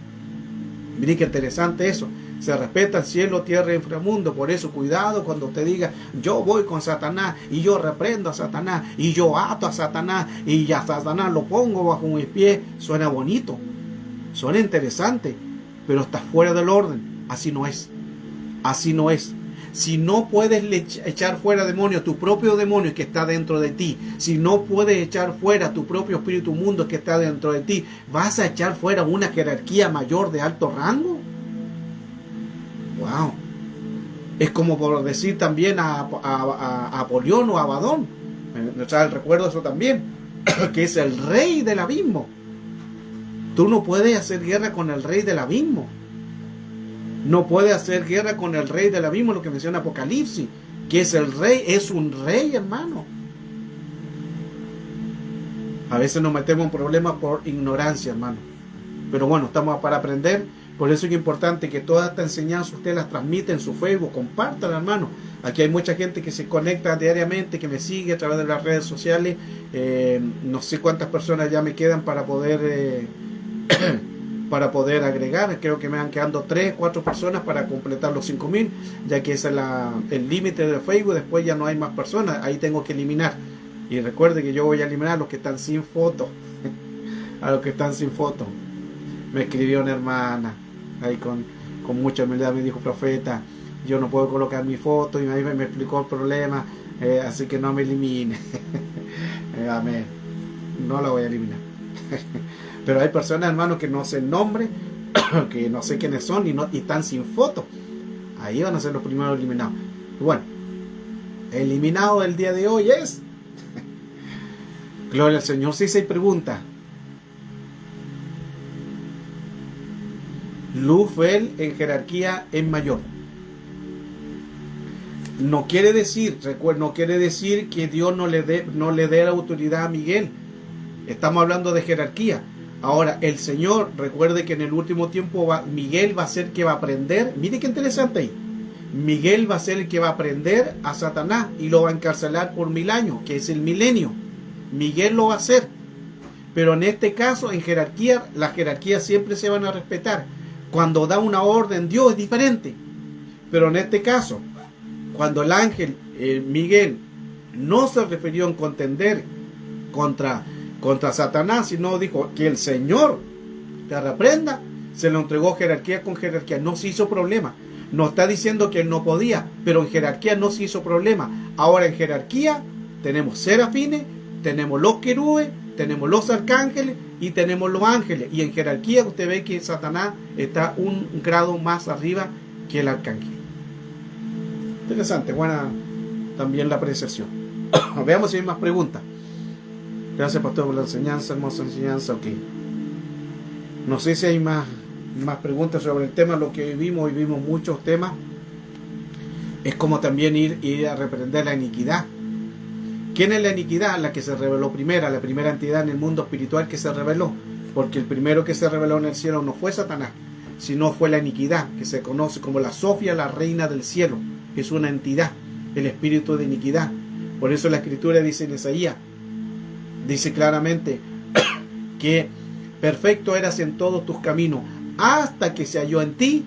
Miren qué interesante eso. Se respeta el cielo, tierra y inframundo. Por eso cuidado cuando te diga, yo voy con Satanás y yo reprendo a Satanás y yo ato a Satanás y a Satanás lo pongo bajo mis pies. Suena bonito, suena interesante, pero está fuera del orden. Así no es. Así no es. Si no puedes echar fuera demonios, tu propio demonio que está dentro de ti, si no puedes echar fuera tu propio espíritu mundo que está dentro de ti, ¿vas a echar fuera una jerarquía mayor de alto rango? Wow. Es como por decir también a Apolión o a Abadón. Recuerdo eso también, que es el rey del abismo. Tú no puedes hacer guerra con el rey del abismo. No puede hacer guerra con el rey del abismo, lo que menciona Apocalipsis, que es el rey, es un rey, hermano. A veces nos metemos en problemas por ignorancia, hermano. Pero bueno, estamos para aprender. Por eso es importante que toda esta enseñanza usted las transmite en su Facebook, compártala, hermano. Aquí hay mucha gente que se conecta diariamente, que me sigue a través de las redes sociales. No sé cuántas personas ya me quedan para poder... para poder agregar. Creo que me van quedando 3, 4 personas para completar los 5.000, ya que ese es el límite de Facebook. Después ya no hay más personas, ahí tengo que eliminar. Y recuerde que yo voy a eliminar a los que están sin foto. A los que están sin foto. Me escribió una hermana ahí con mucha humildad, me dijo: profeta, yo no puedo colocar mi foto, y ahí me explicó el problema, así que no me elimine. Amén. No la voy a eliminar. Pero hay personas, hermanos, que no sé el nombre, que no sé quiénes son y están sin foto. Ahí van a ser los primeros eliminados. Bueno, eliminado el día de hoy es... Gloria al Señor. Si se pregunta, Luzbel en jerarquía es mayor. No quiere decir, no quiere decir que Dios no le dé la autoridad a Miguel. Estamos hablando de jerarquía. Ahora, el Señor, recuerde que en el último tiempo Miguel va a ser el que va a aprender. Mire qué interesante ahí. Miguel va a ser el que va a aprender a Satanás y lo va a encarcelar por 1000 años, que es el milenio. Miguel lo va a hacer. Pero en este caso, en jerarquía, las jerarquías siempre se van a respetar. Cuando da una orden, Dios es diferente. Pero en este caso, cuando el ángel Miguel no se refirió en contender contra Satanás, sino dijo que el Señor te reprenda, se lo entregó jerarquía con jerarquía, no se hizo problema. No está diciendo que él no podía, pero en jerarquía no se hizo problema. Ahora en jerarquía tenemos serafines, tenemos los querubes, tenemos los arcángeles y tenemos los ángeles. Y en jerarquía usted ve que Satanás está un grado más arriba que el arcángel. Interesante, buena también la apreciación. Veamos si hay más preguntas. Gracias, pastor, por la enseñanza, hermosa enseñanza. Ok. No sé si hay más preguntas sobre el tema. Lo que vimos, y vimos muchos temas, es como también ir a reprender la iniquidad. ¿Quién es la iniquidad? La que se reveló primera, la primera entidad en el mundo espiritual que se reveló. Porque el primero que se reveló en el cielo no fue Satanás, sino fue la iniquidad, que se conoce como la Sofía, la reina del cielo. Es una entidad, el espíritu de iniquidad. Por eso la Escritura dice en Isaías, dice claramente que perfecto eras en todos tus caminos, hasta que se halló en ti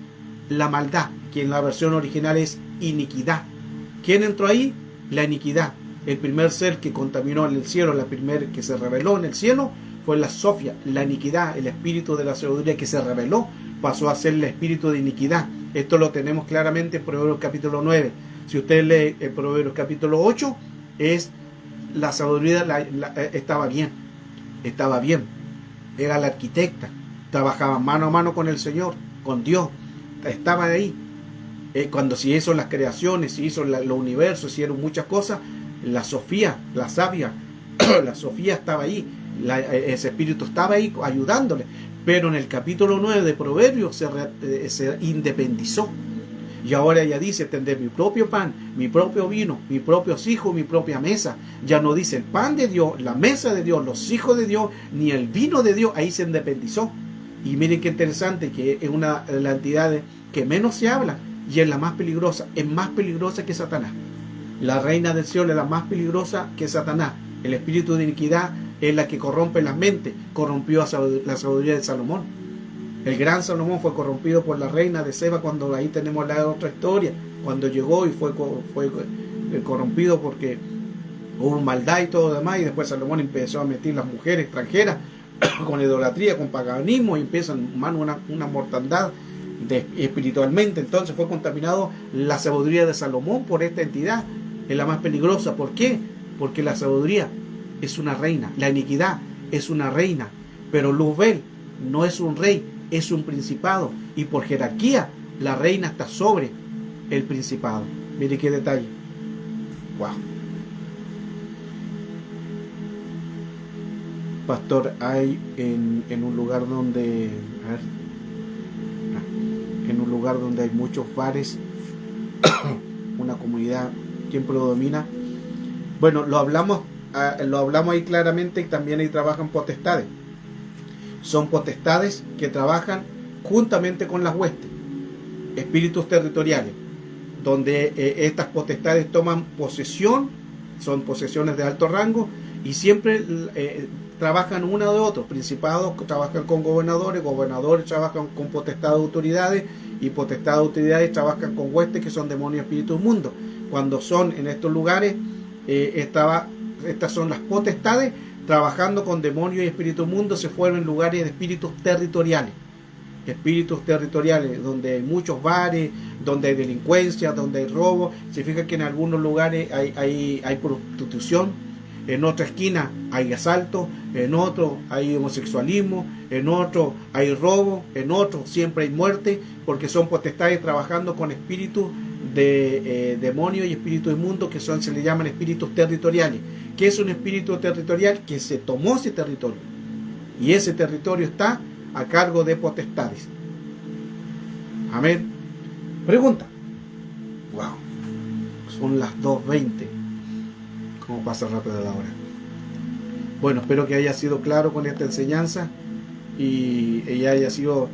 la maldad, que en la versión original es iniquidad. ¿Quién entró ahí? La iniquidad. El primer ser que contaminó en el cielo, la primera que se reveló en el cielo, fue la Sofía, la iniquidad, el espíritu de la sabiduría que se reveló, pasó a ser el espíritu de iniquidad. Esto lo tenemos claramente en Proverbios capítulo 9. Si usted lee el Proverbios capítulo 8, es la sabiduría estaba bien, era la arquitecta, trabajaba mano a mano con el Señor, con Dios, estaba ahí. Cuando se hizo las creaciones, se hizo los universos, se hicieron muchas cosas, la Sofía, la sabia, la Sofía estaba ahí, ese espíritu estaba ahí ayudándole. Pero en el capítulo 9 de Proverbios se independizó. Y ahora ella dice: tendré mi propio pan, mi propio vino, mis propios hijos, mi propia mesa. Ya no dice el pan de Dios, la mesa de Dios, los hijos de Dios, ni el vino de Dios. Ahí se independizó. Y miren qué interesante, que es una de las entidades que menos se habla y es la más peligrosa. Es más peligrosa que Satanás. La reina del cielo es la más peligrosa que Satanás. El espíritu de iniquidad es la que corrompe las mentes. Corrompió la sabiduría de Salomón. El gran Salomón fue corrompido por la reina de Seba, cuando ahí tenemos la otra historia, cuando llegó y fue corrompido porque hubo maldad y todo lo demás, y después Salomón empezó a meter las mujeres extranjeras con idolatría, con paganismo, y empiezan, hermano, una mortandad espiritualmente. Entonces fue contaminado la sabiduría de Salomón por esta entidad, es la más peligrosa. ¿Por qué? Porque la sabiduría es una reina, la iniquidad es una reina, pero Luzbel no es un rey, es un principado, y por jerarquía la reina está sobre el principado. Mire qué detalle. Wow. Pastor, hay en un lugar donde, a ver, en un lugar donde hay muchos bares, una comunidad, ¿quién predomina? Bueno, lo hablamos ahí claramente, y también ahí trabajan potestades. Son potestades que trabajan juntamente con las huestes, espíritus territoriales, donde estas potestades toman posesión, son posesiones de alto rango, y siempre trabajan una de otro. Principados trabajan con gobernadores, gobernadores trabajan con potestad de autoridades, y potestad de autoridades trabajan con huestes, que son demonios, espíritus inmundos. Cuando son en estos lugares, estas son las potestades trabajando con demonios y espíritus inmundos. Se fueron en lugares de espíritus territoriales, donde hay muchos bares, donde hay delincuencia, donde hay robo. Se fija que en algunos lugares hay prostitución, en otra esquina hay asalto, en otro hay homosexualismo, en otro hay robo, en otro siempre hay muerte, porque son potestades trabajando con espíritus de demonios y espíritus inmundos, que se le llaman espíritus territoriales. ¿Qué es un espíritu territorial? Que se tomó ese territorio, y ese territorio está a cargo de potestades. Amén. Pregunta. Wow. Son las 2:20. ¿Cómo pasa rápido la hora? Bueno, espero que haya sido claro con esta enseñanza y ella haya sido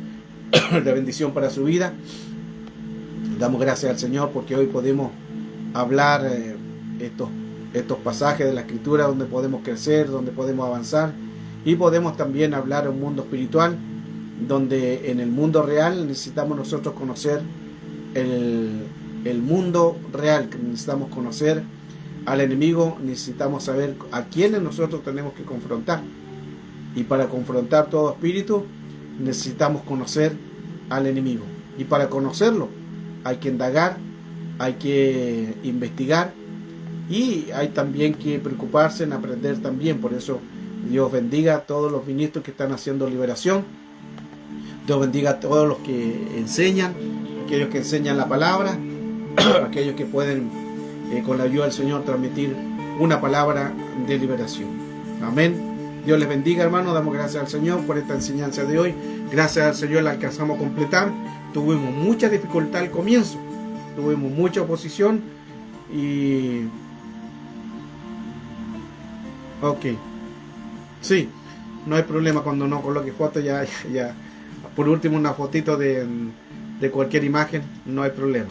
de bendición para su vida. Damos gracias al Señor porque hoy podemos hablar estos pasajes de la Escritura, donde podemos crecer, donde podemos avanzar, y podemos también hablar de un mundo espiritual, donde en el mundo real necesitamos nosotros conocer el mundo real, que necesitamos conocer al enemigo, necesitamos saber a quiénes nosotros tenemos que confrontar, y para confrontar todo espíritu necesitamos conocer al enemigo, y para conocerlo hay que indagar, hay que investigar, y hay también que preocuparse en aprender también. Por eso Dios bendiga a todos los ministros que están haciendo liberación. Dios bendiga a todos los que enseñan, aquellos que enseñan la palabra, aquellos que pueden con la ayuda del Señor transmitir una palabra de liberación. Amén. Dios les bendiga, hermanos. Damos gracias al Señor por esta enseñanza de hoy. Gracias al Señor la alcanzamos a completar. Tuvimos mucha dificultad al comienzo, tuvimos mucha oposición, y ok, sí, no hay problema cuando no coloque fotos. Ya por último, una fotito de cualquier imagen, no hay problema.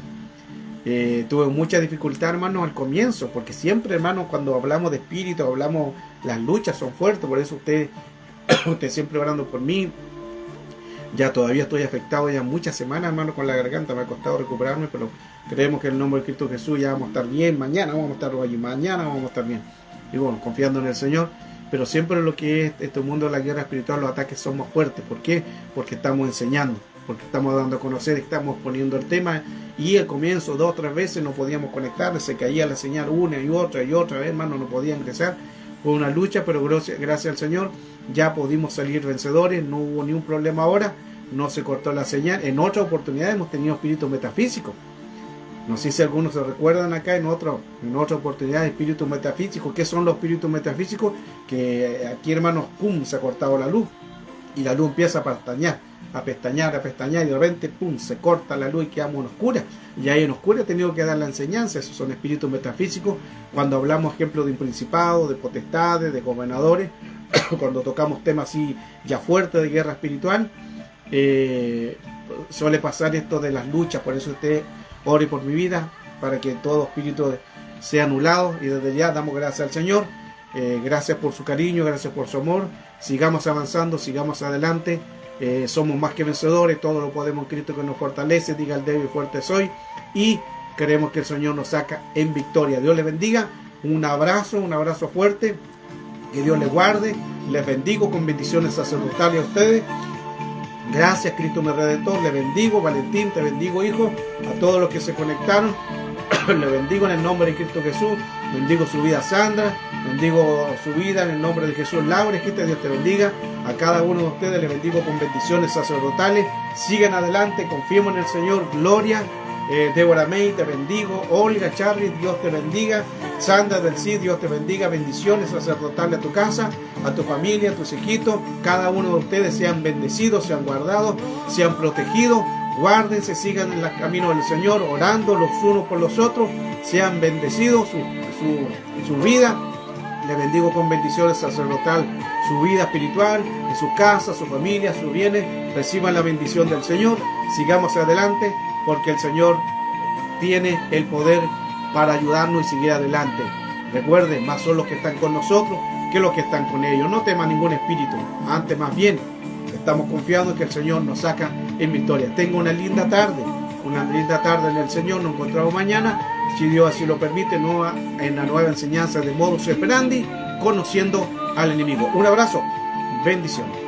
Tuve mucha dificultad, hermanos, al comienzo, porque siempre, hermanos, cuando hablamos de espíritu, las luchas son fuertes. Por eso usted siempre orando por mí. Ya todavía estoy afectado ya muchas semanas, hermano, con la garganta. Me ha costado recuperarme, pero creemos que en el nombre de Cristo Jesús ya vamos a estar bien. Mañana vamos a estar allí, mañana vamos a estar bien. Y bueno, confiando en el Señor. Pero siempre lo que es este mundo de la guerra espiritual, los ataques son más fuertes. ¿Por qué? Porque estamos enseñando, porque estamos dando a conocer, estamos poniendo el tema. Y al comienzo 2 o 3 veces no podíamos conectar, se caía la señal una y otra vez, hermano, no podía ingresar. Fue una lucha, pero gracias al Señor ya pudimos salir vencedores, no hubo ni un problema ahora, no se cortó la señal. En otra oportunidad hemos tenido espíritus metafísicos. No sé si algunos se recuerdan acá en otra oportunidad, espíritus metafísicos. ¿Qué son los espíritus metafísicos? Que aquí, hermanos, pum, se ha cortado la luz, y la luz empieza a pestañear, y de repente, pum, se corta la luz y quedamos en oscura. Y ahí en oscura he tenido que dar la enseñanza. Esos son espíritus metafísicos. Cuando hablamos, ejemplo, de un principado, de potestades, de gobernadores, cuando tocamos temas así ya fuertes de guerra espiritual, suele pasar esto de las luchas. Por eso usted ore por mi vida, para que todo espíritu sea anulado, y desde ya damos gracias al Señor. Gracias por su cariño, gracias por su amor. Sigamos avanzando, sigamos adelante. somos más que vencedores, todo lo podemos en Cristo que nos fortalece, diga el débil fuerte soy, y creemos que el Señor nos saca en victoria. Dios les bendiga, un abrazo fuerte, que Dios les guarde, les bendigo con bendiciones sacerdotales a ustedes. Gracias, Cristo mi Redentor, les bendigo. Valentín, te bendigo, hijo, a todos los que se conectaron. Le bendigo en el nombre de Cristo Jesús. Bendigo su vida, Sandra. Bendigo su vida en el nombre de Jesús, Laura. Que Dios te bendiga. A cada uno de ustedes les bendigo con bendiciones sacerdotales. Sigan adelante, confiemos en el Señor. Gloria. Débora May, te bendigo. Olga, Charlie, Dios te bendiga. Sandra del CID, Dios te bendiga. Bendiciones sacerdotales a tu casa, a tu familia, a tus hijitos. Cada uno de ustedes sean bendecidos, sean guardados, sean protegidos. Guárdense, sigan en el camino del Señor, orando los unos por los otros. Sean bendecidos su vida. Les bendigo con bendiciones sacerdotal, su vida espiritual, en su casa, su familia, sus bienes. Reciban la bendición del Señor. Sigamos adelante, porque el Señor tiene el poder para ayudarnos y seguir adelante. Recuerden, más son los que están con nosotros que los que están con ellos. No teman ningún espíritu, antes más bien estamos confiados en que el Señor nos saca en victoria. Tenga una linda tarde en el Señor. Nos encontramos mañana, si Dios así lo permite, en la nueva enseñanza de Modus Operandi, conociendo al enemigo. Un abrazo, bendiciones.